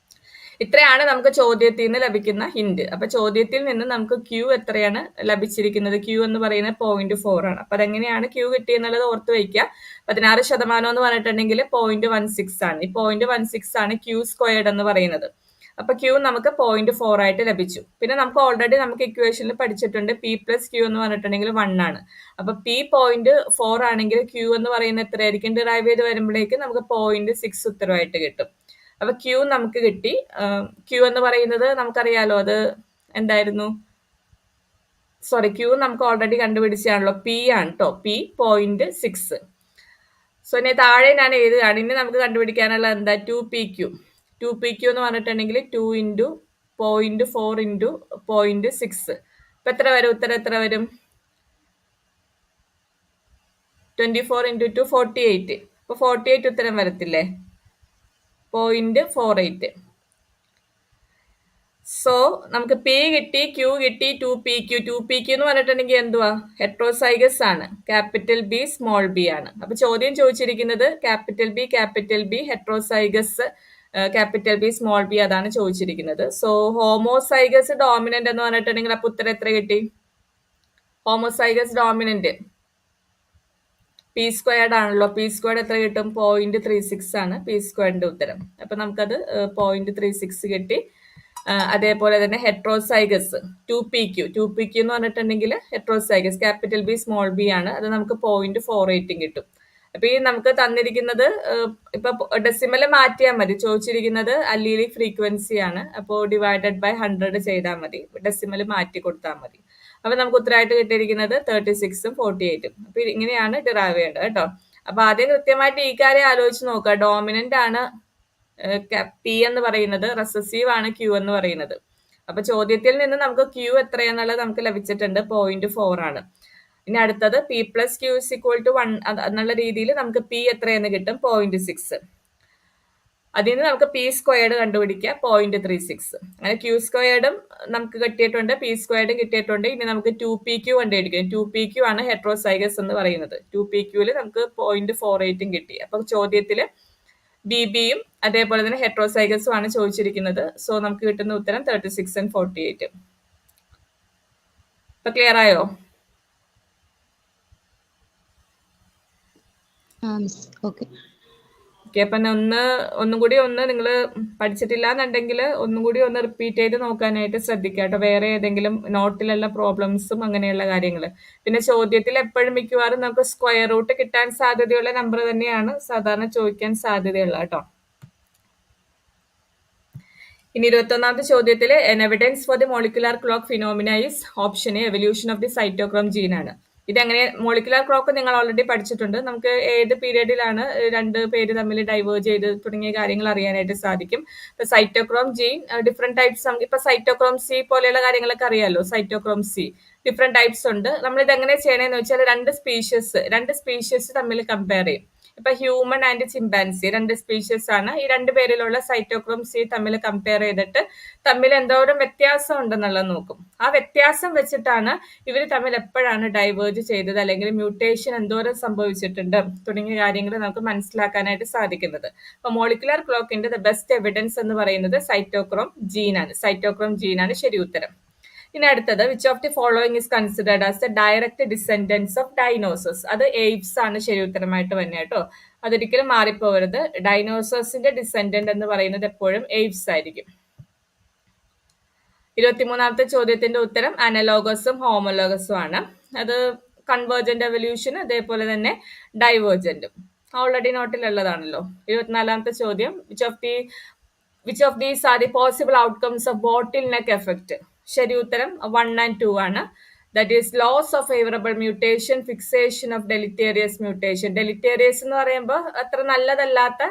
ഇത്രയാണ് നമുക്ക് ചോദ്യത്തിൽ നിന്ന് ലഭിക്കുന്ന ഹിന്റ്. അപ്പൊ ചോദ്യത്തിൽ നിന്ന് നമുക്ക് ക്യൂ എത്രയാണ് ലഭിച്ചിരിക്കുന്നത്? ക്യൂ എന്ന് പറയുന്നത് 0.4 ആണ്. അപ്പൊ അതെങ്ങനെയാണ് ക്യൂ കിട്ടിയെന്നുള്ളത് ഓർത്ത് വയ്ക്കുക. 16% എന്ന് പറഞ്ഞിട്ടുണ്ടെങ്കിൽ 0.16 ആണ്. ഈ 0.16 ആണ് ക്യൂ സ്ക്വയർഡ് എന്ന് പറയുന്നത്. അപ്പൊ ക്യൂ നമുക്ക് 0.4 ആയിട്ട് ലഭിച്ചു. പിന്നെ നമുക്ക് ഓൾറെഡി നമുക്ക് ഇക്വേഷനിൽ പഠിച്ചിട്ടുണ്ട് പി പ്ലസ് ക്യൂ എന്ന് പറഞ്ഞിട്ടുണ്ടെങ്കിൽ 1 ആണ്. അപ്പൊ പി 0.4 ആണെങ്കിൽ ക്യൂ എന്ന് പറയുന്നത് എത്രയായിരിക്കും? ഡിറൈവ് ചെയ്ത് വരുമ്പോഴേക്ക് നമുക്ക് 0.6 ഉത്തരവായിട്ട് കിട്ടും. അപ്പൊ ക്യൂ നമുക്ക് കിട്ടി. ക്യൂ എന്ന് പറയുന്നത് നമുക്കറിയാലോ, അത് എന്തായിരുന്നു? സോറി, ക്യൂ നമുക്ക് ഓൾറെഡി കണ്ടുപിടിച്ചാണല്ലോ, പി ആണ് കേട്ടോ, പി 0.6. സോ ഇനി താഴെ ഞാൻ എഴുതുകയാണ്. ഇനി നമുക്ക് കണ്ടുപിടിക്കാനുള്ള എന്താ? 2PQ. 2PQ എന്ന് പറഞ്ഞിട്ടുണ്ടെങ്കിൽ 2 × 0.4 × 0.6. ഇപ്പൊ എത്ര വരും? ഉത്തരം എത്ര വരും? 24 × 2 48. അപ്പൊ 48 ഉത്തരം വരത്തില്ലേ? 0.48. സോ നമുക്ക് പി കിട്ടി, ക്യൂ കിട്ടി, 2PQ. 2PQ എന്ന് പറഞ്ഞിട്ടുണ്ടെങ്കിൽ എന്തുവാ? ഹെട്രോസൈഗസ് ആണ്. ക്യാപിറ്റൽ ബി സ്മോൾ ബി ആണ്. അപ്പൊ ചോദ്യം ചോദിച്ചിരിക്കുന്നത് capital B heterozygous capital B small B, അതാണ് ചോദിച്ചിരിക്കുന്നത്. സോ ഹോമോസൈഗസ് ഡോമിനന്റ് എന്ന് പറഞ്ഞിട്ടുണ്ടെങ്കിൽ അപ്പൊ ഉത്തരം എത്ര കിട്ടി? ഹോമോസൈഗസ് ഡോമിനന്റ് പി സ്ക്വയർഡ് ആണല്ലോ. പി സ്ക്വയർഡ് എത്ര കിട്ടും? 0.36 ആണ് പി സ്ക്വയറിന്റെ ഉത്തരം. അപ്പൊ നമുക്കത് 0.36 കിട്ടി. അതേപോലെ തന്നെ ഹെട്രോസൈഗസ് 2PQ എന്ന് പറഞ്ഞിട്ടുണ്ടെങ്കിൽ heterozygous capital B small B ആണ്. അത് നമുക്ക് 0.48 കിട്ടും. അപ്പൊ ഈ നമുക്ക് തന്നിരിക്കുന്നത് ഇപ്പൊ ഡെസിമൽ മാറ്റിയാൽ മതി. ചോദിച്ചിരിക്കുന്നത് അല്ലീലിക് ഫ്രീക്വൻസി ആണ്. അപ്പോൾ ഡിവൈഡഡ് ബൈ 100 ചെയ്താൽ മതി. ഡെസിമൽ മാറ്റി കൊടുത്താൽ മതി. അപ്പൊ നമുക്ക് ഉത്തരമായിട്ട് കിട്ടിയിരിക്കുന്നത് 36ഉം 48ഉം. അപ്പൊ ഇങ്ങനെയാണ് ഡിറൈവ് ചെയ്യേണ്ടത് കേട്ടോ. അപ്പൊ ആദ്യം കൃത്യമായിട്ട് ഈ കാര്യം ആലോചിച്ച് നോക്കുക. ഡോമിനന്റ് ആണ് പി എന്ന് പറയുന്നത്, റെസസീവ് ആണ് ക്യൂ എന്ന് പറയുന്നത്. അപ്പൊ ചോദ്യത്തിൽ നിന്ന് നമുക്ക് ക്യൂ എത്രയാന്നുള്ളത് നമുക്ക് ലഭിച്ചിട്ടുണ്ട്, 0.4 ആണ്. ഇനി അടുത്തത് p plus q is equal to 1 എന്നുള്ള രീതിയിൽ നമുക്ക് പി എത്രയെന്ന് കിട്ടും? 0.6. അതിൽ നിന്ന് നമുക്ക് പി സ്ക്വയർഡ് കണ്ടുപിടിക്കുക, 0.36. അങ്ങനെ ക്യൂ സ്ക്വയർഡും നമുക്ക് കിട്ടിയിട്ടുണ്ട്, പി സ്ക്വയർഡും കിട്ടിയിട്ടുണ്ട്. ഇനി നമുക്ക് 2PQ കണ്ടുപിടിക്കാം. 2PQ ആണ് ഹെട്രോസൈഗസ് എന്ന് പറയുന്നത്. 2PQയിൽ നമുക്ക് 0.48ഉം കിട്ടി. അപ്പൊ ചോദ്യത്തില് BBയും അതേപോലെ തന്നെ ഹെട്രോസൈഗസും ആണ് ചോദിച്ചിരിക്കുന്നത്. സോ നമുക്ക് കിട്ടുന്ന ഉത്തരം 36 and 48. ഇപ്പൊ ക്ലിയർ ആയോ? ഓക്കെ. അപ്പൊ ഒന്നും കൂടി നിങ്ങൾ പഠിച്ചിട്ടില്ല എന്നുണ്ടെങ്കിൽ ഒന്നും കൂടി ഒന്ന് റിപ്പീറ്റ് ചെയ്ത് നോക്കാനായിട്ട് ശ്രദ്ധിക്കുക കേട്ടോ. വേറെ ഏതെങ്കിലും നോട്ടിലുള്ള പ്രോബ്ലംസും അങ്ങനെയുള്ള കാര്യങ്ങൾ. പിന്നെ ചോദ്യത്തിൽ എപ്പോഴും മിക്കവാറും നമുക്ക് സ്ക്വയർ റൂട്ട് കിട്ടാൻ സാധ്യതയുള്ള നമ്പർ തന്നെയാണ് സാധാരണ ചോദിക്കാൻ സാധ്യതയുള്ള കേട്ടോ. ഇനി 21ാമത്തെ ചോദ്യത്തിൽ an evidence for the molecular clock phenomena is option A evolution of the cytochrome gene ആണ്. ഇതെങ്ങനെ? മോളിക്കുലാർ ക്ലോക്ക് നിങ്ങൾ ഓൾറെഡി പഠിച്ചിട്ടുണ്ട്. നമുക്ക് ഏത് പീരീഡിലാണ് രണ്ട് പേര് തമ്മിൽ ഡൈവേർജ് ചെയ്ത് തുടങ്ങിയ കാര്യങ്ങൾ അറിയാനായിട്ട് സാധിക്കും. ഇപ്പൊ സൈറ്റോക്രോം ജീൻ ഡിഫറെന്റ് ടൈപ്സ്. ഇപ്പൊ സൈറ്റോക്രോം സി പോലെയുള്ള കാര്യങ്ങളൊക്കെ അറിയാമല്ലോ. സൈറ്റോക്രോം സി ഡിഫറെന്റ് ടൈപ്സ് ഉണ്ട്. നമ്മൾ ഇതെങ്ങനെ ചെയ്യണമെന്ന് വെച്ചാൽ രണ്ട് സ്പീഷ്യസ് തമ്മിൽ കമ്പയർ ചെയ്യും. ഇപ്പൊ ഹ്യൂമൻ ആൻഡ് ചിമ്പാൻസി രണ്ട് സ്പീഷ്യസ് ആണ്. ഈ രണ്ടു പേരിലുള്ള സൈറ്റോക്രോം സി തമ്മിൽ കമ്പയർ ചെയ്തിട്ട് തമ്മിൽ എന്തോരം വ്യത്യാസം ഉണ്ടെന്നുള്ളത് നോക്കും. ആ വ്യത്യാസം വെച്ചിട്ടാണ് ഇവർ തമ്മിൽ എപ്പോഴാണ് ഡൈവേർജ് ചെയ്തത്, അല്ലെങ്കിൽ മ്യൂട്ടേഷൻ എന്തോരം സംഭവിച്ചിട്ടുണ്ട് തുടങ്ങിയ കാര്യങ്ങൾ നമുക്ക് മനസ്സിലാക്കാനായിട്ട് സാധിക്കുന്നത്. അപ്പൊ മോളിക്കുലാർ ക്ലോക്കിന്റെ ദ ബെസ്റ്റ് എവിഡൻസ് എന്ന് പറയുന്നത് സൈറ്റോക്രോം ജീനാണ് ശരി ഉത്തരം. ഇനി അടുത്തത് which of the following is considered as the direct descendants of dinosaurs. അത് എയ്പ്സ് ആണ് ശരി ഉത്തരമായിട്ട് തന്നെ കേട്ടോ. അതൊരിക്കലും മാറിപ്പോകരുത്. ഡൈനോസേഴ്സിന്റെ ഡിസെൻഡന്റ് എന്ന് പറയുന്നത് എപ്പോഴും എയ്പ്സ് ആയിരിക്കും. 23ാമത്തെ ചോദ്യത്തിന്റെ ഉത്തരം അനലോഗസും ഹോമോലോഗസും ആണ്. അത് കൺവേർജന്റ് എവല്യൂഷൻ, അതേപോലെ തന്നെ ഡൈവേർജന്റും ഓൾറെഡി നോട്ടിലുള്ളതാണല്ലോ. 24ാമത്തെ ചോദ്യം which of these are the possible outcomes of bottleneck effect. ശരി ഉത്തരം 1 and 2 ആണ്. That is loss of favourable mutation, fixation of deleterious mutation. Deleterious എന്ന് പറയുമ്പോൾ അത്ര നല്ലതല്ലാത്ത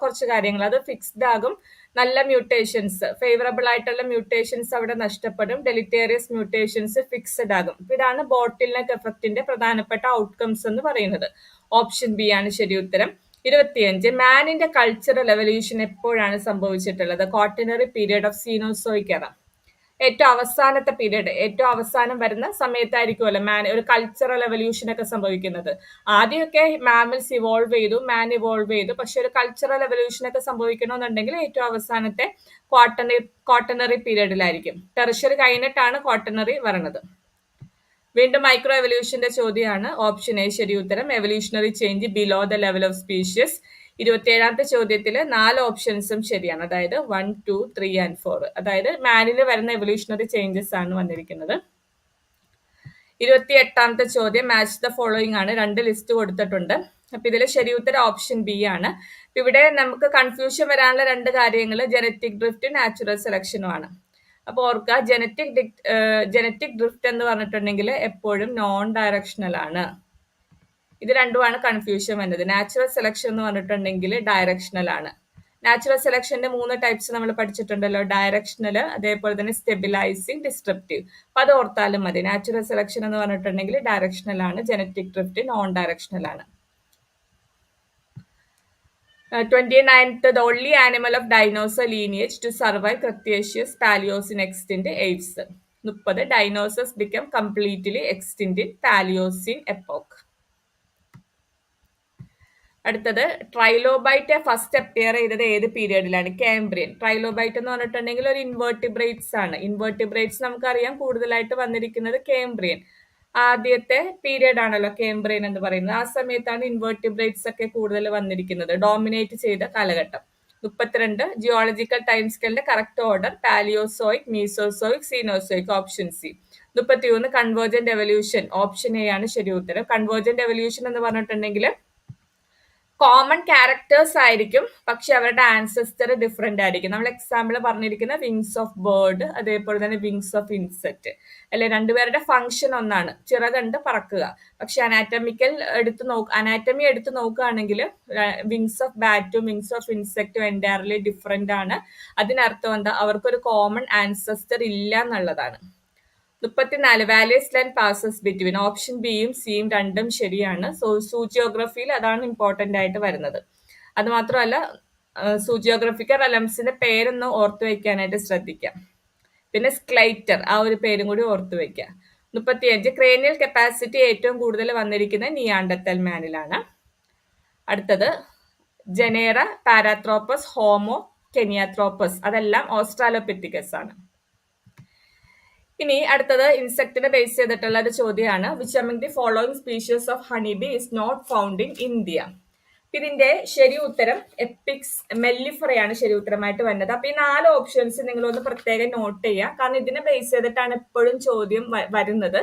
കുറച്ച് കാര്യങ്ങൾ, അത് ഫിക്സ്ഡ് ആകും. നല്ല മ്യൂട്ടേഷൻസ്, ഫേവറബിൾ ആയിട്ടുള്ള മ്യൂട്ടേഷൻസ് അവിടെ നഷ്ടപ്പെടും. ഡെലിറ്റേറിയസ് മ്യൂട്ടേഷൻസ് ഫിക്സ്ഡ് ആകും. ഇതാണ് ബോട്ടിൽ നെക്ക് എഫക്റ്റിന്റെ പ്രധാനപ്പെട്ട ഔട്ട്കംസ് എന്ന് പറയുന്നത്. ഓപ്ഷൻ ബി ആണ് ശരി ഉത്തരം. 25 മാനിന്റെ കൾച്ചറൽ എവല്യൂഷൻ എപ്പോഴാണ് സംഭവിച്ചിട്ടുള്ളത്? ക്വാട്ടർണറി പീരിയഡ് ഓഫ് സീനോസോയിക് എറ. ഏറ്റവും അവസാനത്തെ പീരീഡ്, ഏറ്റവും അവസാനം വരുന്ന സമയത്തായിരിക്കുമല്ലോ ഒരു കൾച്ചറൽ എവല്യൂഷൻ ഒക്കെ സംഭവിക്കുന്നത്. ആദ്യമൊക്കെ മാമൽസ് ഇവോൾവ് ചെയ്തു, മാൻ ഇവോൾവ് ചെയ്തു. പക്ഷെ ഒരു കൾച്ചറൽ എവല്യൂഷൻ ഒക്കെ സംഭവിക്കണമെന്നുണ്ടെങ്കിൽ ഏറ്റവും അവസാനത്തെ ക്വാട്ടനറി പീരീഡിലായിരിക്കും. ടെറിഷ്യറി കഴിഞ്ഞിട്ടാണ് ക്വാട്ടനറി വരണത്. വീണ്ടും മൈക്രോ എവല്യൂഷന്റെ ചോദ്യമാണ്. ഓപ്ഷൻ എ ശരി ഉത്തരം. Evolutionary change below the level of species. 27ാമത്തെ ചോദ്യത്തിൽ 4 ഓപ്ഷൻസും ശരിയാണ്. അതായത് 1, 2, 3 and 4. അതായത് മാനിൽ വരുന്ന എവല്യൂഷണറി ചേഞ്ചസ് ആണ് വന്നിരിക്കുന്നത്. 28ാമത്തെ ചോദ്യം മാച്ച് ദ ഫോളോയിങ് ആണ്. 2 ലിസ്റ്റ് കൊടുത്തിട്ടുണ്ട്. അപ്പൊ ഇതിൽ ശരി ഉത്തരം ഓപ്ഷൻ ബി ആണ്. ഇവിടെ നമുക്ക് കൺഫ്യൂഷൻ വരാനുള്ള 2 കാര്യങ്ങൾ ജനറ്റിക് ഡ്രിഫ്റ്റും നാച്ചുറൽ സെലക്ഷനും ആണ്. അപ്പൊ ഓർക്കുക, ജനറ്റിക് ഡ്രിഫ്റ്റ് എന്ന് പറഞ്ഞിട്ടുണ്ടെങ്കിൽ എപ്പോഴും നോൺ ഡയറക്ഷണൽ ആണ്. ഇത് രണ്ടുമാണ് കൺഫ്യൂഷൻ വരുന്നത്. നാച്ചുറൽ സെലക്ഷൻ എന്ന് പറഞ്ഞിട്ടുണ്ടെങ്കിൽ ഡയറക്ഷണൽ ആണ്. നാച്ചുറൽ സെലക്ഷന്റെ 3 ടൈപ്സ് നമ്മൾ പഠിച്ചിട്ടുണ്ടല്ലോ. ഡയറക്ഷണൽ, അതേപോലെ തന്നെ സ്റ്റെബിലൈസിങ്, ഡിസ്ട്രപ്റ്റീവ്. അപ്പൊ അത് ഓർത്താലും മതി. നാച്ചുറൽ സെലക്ഷൻ എന്ന് പറഞ്ഞിട്ടുണ്ടെങ്കിൽ ഡയറക്ഷണൽ ആണ്, ജനറ്റിക് ഡ്രിഫ്റ്റ് നോൺ ഡയറക്ഷണൽ ആണ്. 29th, the only animal of dinosaur lineage to survive Cretaceous, Paleocene extinct apes. 30, dinosaurs become completely extinct in Paleocene epoch. അടുത്തത് ട്രൈലോബൈറ്റ് ഫസ്റ്റ് അപ്പിയർ ചെയ്തത് ഏത് പീരിയഡിലാണ്? കാംബ്രിയൻ. ട്രൈലോബൈറ്റ് എന്ന് പറഞ്ഞിട്ടുണ്ടെങ്കിൽ ഒരു ഇൻവേർട്ടിബ്രേറ്റ്സ് ആണ്. ഇൻവേർട്ടിബ്രേറ്റ്സ് നമുക്കറിയാം കൂടുതലായിട്ട് വന്നിരിക്കുന്നത് കാംബ്രിയൻ. ആദ്യത്തെ പീരിയഡ് ആണല്ലോ കാംബ്രിയൻ എന്ന് പറയുന്നത്. ആ സമയത്താണ് ഇൻവേർട്ടിബ്രേറ്റ്സ് ഒക്കെ കൂടുതൽ വന്നിരിക്കുന്നത്, ഡോമിനേറ്റ് ചെയ്ത കാലഘട്ടം. 32, ജിയോളജിക്കൽ ടൈം സ്കെയിലിന്റെ correct order Palaeozoic, Mesozoic, Cenozoic. Option C. 31, convergent evolution. Option A ആണ് ശരി ഉത്തരം. കൺവേർജന്റ് എവല്യൂഷൻ എന്ന് പറഞ്ഞിട്ടുണ്ടെങ്കിൽ കോമൺ ക്യാരക്ടേഴ്സ് ആയിരിക്കും, പക്ഷെ അവരുടെ ആൻസെസ്റ്റർ ഡിഫറെന്റ് ആയിരിക്കും. നമ്മൾ എക്സാമ്പിൾ പറഞ്ഞിരിക്കുന്ന വിങ്സ് ഓഫ് ബേർഡ്, അതേപോലെ തന്നെ വിങ്സ് ഓഫ് ഇൻസെക്ട് അല്ലെ. രണ്ടുപേരുടെ ഫംഗ്ഷൻ ഒന്നാണ്, ചിറകണ്ട് പറക്കുക. പക്ഷെ അനാറ്റമി എടുത്ത് നോക്കുകയാണെങ്കിൽ വിങ്സ് ഓഫ് ബാറ്റും വിങ്സ് ഓഫ് ഇൻസെക്റ്റും എൻറ്റയർലി ഡിഫറെന്റ് ആണ്. അതിനർത്ഥം എന്താ? അവർക്കൊരു കോമൺ ആൻസെസ്റ്റർ ഇല്ല എന്നുള്ളതാണ്. 34, വാലിയസ് ലൈൻ പാസസ് ബിറ്റ്വീൻ. ഓപ്ഷൻ ബിയും സിയും രണ്ടും ശരിയാണ്. സൂജിയോഗ്രഫിയിൽ അതാണ് ഇമ്പോർട്ടന്റ് ആയിട്ട് വരുന്നത്. അത് മാത്രമല്ല, സൂജിയോഗ്രഫിക്കൽ റെലംസിന്റെ പേരൊന്ന് ഓർത്തു വെക്കാനായിട്ട് ശ്രദ്ധിക്കാം. പിന്നെ സ്ക്ലൈറ്റർ, ആ ഒരു പേരും കൂടി ഓർത്തു വെക്കുക. 35, ക്രേനിയൽ കപ്പാസിറ്റി ഏറ്റവും കൂടുതൽ വന്നിരിക്കുന്നത് നിയാണ്ടർതൽ മാനിലാണ്. അടുത്തത് ജനേറ, പാരാത്രോപ്പസ്, ഹോമോ, കെനിയാത്രോപ്പസ്. അതെല്ലാം ഓസ്ട്രാലോപിത്തിക്കസ് ആണ്. ഇനി അടുത്തത് ഇൻസെക്റ്റിനെ ബേസ് ചെയ്തിട്ടുള്ള ഒരു ചോദ്യമാണ്. Which among the following species of honeybee is not found in India? ഇതിന്റെ ശരി ഉത്തരം എപ്പിക്സ് മെല്ലിഫറയാണ് ശരി ഉത്തരമായിട്ട് വരുന്നത്. അപ്പൊ ഈ 4 ഓപ്ഷൻസ് നിങ്ങളൊന്ന് പ്രത്യേകം നോട്ട് ചെയ്യുക, കാരണം ഇതിനെ ബേസ് ചെയ്തിട്ടാണ് എപ്പോഴും ചോദ്യം വരുന്നത്.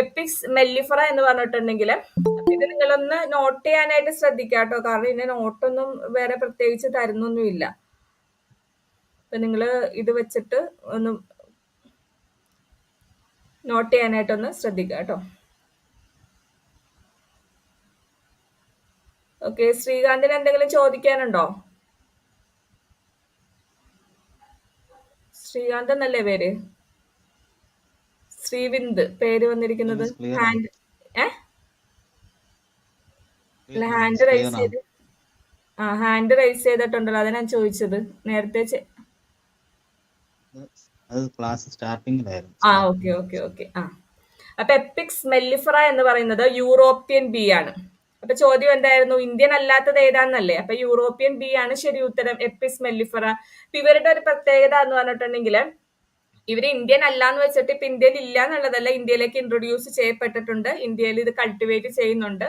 എപ്പിക്സ് മെല്ലിഫറ എന്ന് പറഞ്ഞിട്ടുണ്ടെങ്കിൽ ഇത് നിങ്ങളൊന്ന് നോട്ട് ചെയ്യാനായിട്ട് ശ്രദ്ധിക്കുക കേട്ടോ, കാരണം ഇതിന്റെ നോട്ടൊന്നും വേറെ പ്രത്യേകിച്ച് തരുന്നൊന്നുമില്ല. അപ്പൊ നിങ്ങൾ ഇത് വെച്ചിട്ട് ഒന്ന് നോട്ട് ചെയ്യാനായിട്ടൊന്ന് ശ്രദ്ധിക്കുക കേട്ടോ. ഓക്കെ, ശ്രീകാന്തിന് എന്തെങ്കിലും ചോദിക്കാനുണ്ടോ? ശ്രീകാന്ത് എന്നല്ലേ പേര്? ശ്രീവിന്ദ് പേര് വന്നിരിക്കുന്നത്. ഹാൻഡ് റൈസ് ചെയ്ത് ഹാൻഡ് റൈസ് ചെയ്തിട്ടുണ്ടല്ലോ, അതാ ഞാൻ ചോദിച്ചത് നേരത്തെ. ഓക്കെ. അപ്പൊ എപ്പിക്സ് മെല്ലിഫറ എന്ന് പറയുന്നത് യൂറോപ്യൻ ബി ആണ്. അപ്പൊ ചോദ്യം എന്തായിരുന്നു? ഇന്ത്യൻ അല്ലാത്തത് ഏതാന്നല്ലേ? അപ്പൊ യൂറോപ്യൻ ബി ആണ് ശരി ഉത്തരം, എപ്പിക്സ് മെല്ലിഫറ. ഇവരുടെ ഒരു പ്രത്യേകത എന്ന് പറഞ്ഞിട്ടുണ്ടെങ്കിൽ ഇവര് ഇന്ത്യൻ അല്ലാന്ന് വെച്ചിട്ട് ഇപ്പൊ ഇന്ത്യയിൽ ഇല്ല എന്നുള്ളതല്ല, ഇന്ത്യയിലേക്ക് ഇൻട്രൊഡ്യൂസ് ചെയ്യപ്പെട്ടിട്ടുണ്ട്. ഇന്ത്യയിൽ ഇത് കൾട്ടിവേറ്റ് ചെയ്യുന്നുണ്ട്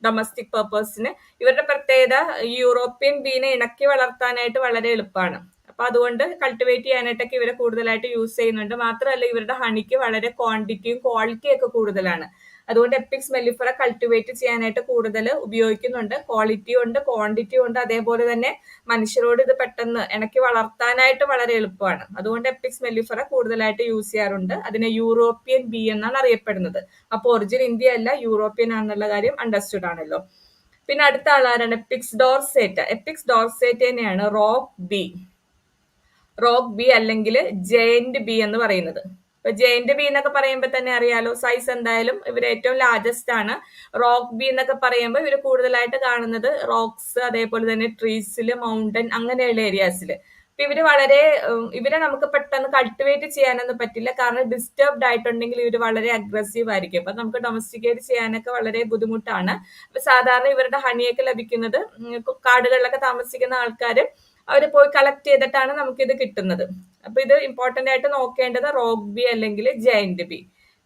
ഡൊമസ്റ്റിക് പർപ്പസിന്. ഇവരുടെ പ്രത്യേകത യൂറോപ്യൻ ബീനെ ഇണക്കി വളർത്താനായിട്ട് വളരെ എളുപ്പമാണ്. അപ്പൊ അതുകൊണ്ട് കൾട്ടിവേറ്റ് ചെയ്യാനായിട്ടൊക്കെ ഇവരെ കൂടുതലായിട്ട് യൂസ് ചെയ്യുന്നുണ്ട്. മാത്രമല്ല ഇവരുടെ ഹണിക്ക് വളരെ ക്വാണ്ടിറ്റിയും ക്വാളിറ്റിയും ഒക്കെ കൂടുതലാണ്. അതുകൊണ്ട് എപ്പിക്സ് മെല്ലിഫറ കൾട്ടിവേറ്റ് ചെയ്യാനായിട്ട് കൂടുതൽ ഉപയോഗിക്കുന്നുണ്ട്. ക്വാളിറ്റിയും ഉണ്ട്, ക്വാണ്ടിറ്റിയും ഉണ്ട്. അതേപോലെ തന്നെ മനുഷ്യരോട് ഇത് പെട്ടെന്ന് ഇണക്കി വളർത്താനായിട്ട് വളരെ എളുപ്പമാണ്. അതുകൊണ്ട് എപ്പിക്സ് മെല്ലിഫറ കൂടുതലായിട്ട് യൂസ് ചെയ്യാറുണ്ട്. അതിനെ യൂറോപ്യൻ ബി എന്നാണ് അറിയപ്പെടുന്നത്. അപ്പോൾ ഒറിജിൻ ഇന്ത്യ അല്ല, യൂറോപ്യൻ ആണെന്നുള്ള കാര്യം അണ്ടർസ്റ്റുഡ് ആണല്ലോ. പിന്നെ അടുത്ത ആളാരാണ്? എപ്പിക്സ് ഡോർസേറ്റ. എപ്പിക്സ് ഡോർസേറ്റേനെയാണ് റോക്ക് ബി അല്ലെങ്കിൽ ജയന്റ് ബി എന്ന് പറയുന്നത്. ഇപ്പൊ ജയന്റ് ബി എന്നൊക്കെ പറയുമ്പോൾ തന്നെ അറിയാലോ, സൈസ് എന്തായാലും ഇവർ ഏറ്റവും ലാർജസ്റ്റ് ആണ്. റോക്ക് ബി എന്നൊക്കെ പറയുമ്പോൾ ഇവർ കൂടുതലായിട്ട് കാണുന്നത് റോക്സ്, അതേപോലെ തന്നെ ട്രീസിൽ, മൗണ്ടൻ അങ്ങനെയുള്ള ഏരിയാസിൽ. ഇവര് ഇവരെ നമുക്ക് പെട്ടെന്ന് കൾട്ടിവേറ്റ് ചെയ്യാനൊന്നും പറ്റില്ല. കാരണം ഡിസ്റ്റർബ്ഡ് ആയിട്ടുണ്ടെങ്കിൽ ഇവര് വളരെ അഗ്രസീവ് ആയിരിക്കും. അപ്പൊ നമുക്ക് ഡൊമസ്റ്റിക്കേറ്റ് ചെയ്യാനൊക്കെ വളരെ ബുദ്ധിമുട്ടാണ്. അപ്പൊ സാധാരണ ഇവരുടെ ഹണിയൊക്കെ ലഭിക്കുന്നത് കാടുകളിലൊക്കെ താമസിക്കുന്ന ആൾക്കാര് അവര് പോയി കളക്ട് ചെയ്തിട്ടാണ് നമുക്കിത് കിട്ടുന്നത്. അപ്പൊ ഇത് ഇമ്പോർട്ടന്റ് ആയിട്ട് നോക്കേണ്ടത് റോക്ക് ബി അല്ലെങ്കിൽ ജയന്റ് ബി.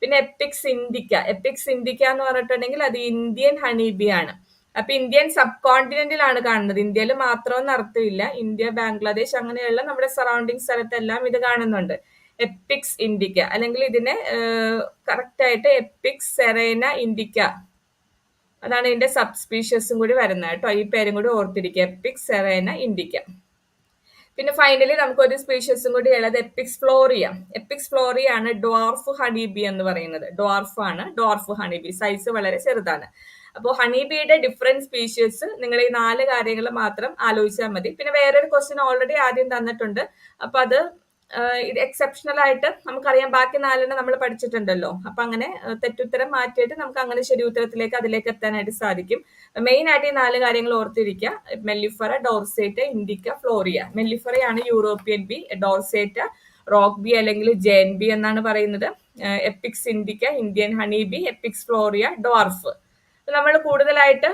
പിന്നെ എപ്പിക്സ് ഇൻഡിക്ക. എപ്പിക്സ് ഇൻഡിക്ക എന്ന് പറഞ്ഞിട്ടുണ്ടെങ്കിൽ അത് ഇന്ത്യൻ ഹണി ബി ആണ്. അപ്പൊ ഇന്ത്യൻ സബ് കോണ്ടിനെന്റിലാണ് കാണുന്നത്. ഇന്ത്യയിൽ മാത്രമെന്ന് അർത്ഥമില്ല. ഇന്ത്യ, ബാംഗ്ലാദേശ് അങ്ങനെയുള്ള നമ്മുടെ സറൗണ്ടിങ് സ്ഥലത്തെല്ലാം ഇത് കാണുന്നുണ്ട്. എപ്പിക്സ് ഇൻഡിക്ക അല്ലെങ്കിൽ ഇതിനെ കറക്റ്റ് ആയിട്ട് എപ്പിക്സ് സെറേന ഇൻഡിക്ക, അതാണ് ഇതിന്റെ സബ് സ്പീഷ്യസും കൂടി വരുന്നത് കേട്ടോ. ഈ പേരും കൂടി ഓർത്തിരിക്കുക, എപ്പിക്സ് സെറേന ഇൻഡിക്ക. പിന്നെ ഫൈനലി നമുക്ക് ഒരു സ്പീഷ്യസും കൂടി ഉള്ളത് എപ്പിക്സ് ഫ്ലോറിയ. എപ്പിക്സ് ഫ്ലോറിയ ആണ് ഡ്വാർഫ് ഹണിബി എന്ന് പറയുന്നത്. ഡ്വാർഫ് ആണ്, ഡ്വാർഫ് ഹണിബി. സൈസ് വളരെ ചെറുതാണ്. അപ്പോൾ ഹണിബിയുടെ ഡിഫറെന്റ് സ്പീഷ്യസ് നിങ്ങൾ ഈ 4 കാര്യങ്ങൾ മാത്രം ആലോചിച്ചാൽ മതി. പിന്നെ വേറൊരു ക്വസ്റ്റ്യൻ ഓൾറെഡി ആദ്യം തന്നിട്ടുണ്ട്. അപ്പൊ അത് ഇത് എക്സെപ്ഷണൽ ആയിട്ട് നമുക്കറിയാം, ബാക്കി 4 നമ്മൾ പഠിച്ചിട്ടുണ്ടല്ലോ. അപ്പൊ അങ്ങനെ തെറ്റുത്തരം മാറ്റിയിട്ട് നമുക്ക് അങ്ങനെ ശരി ഉത്തരത്തിലേക്ക് അതിലേക്ക് എത്താനായിട്ട് സാധിക്കും. മെയിൻ ആയിട്ട് ഈ 4 കാര്യങ്ങൾ ഓർത്തിരിക്കുക: മെല്ലിഫറ, ഡോർസേറ്റ, ഇൻഡിക്ക, ഫ്ലോറിയ. മെല്ലിഫറയാണ് European bee, dorsata rock bee അല്ലെങ്കിൽ ജെയിൻ ബി എന്നാണ് പറയുന്നത്. Apis indica Indian honey bee, Apis florea dwarf. നമ്മൾ കൂടുതലായിട്ട്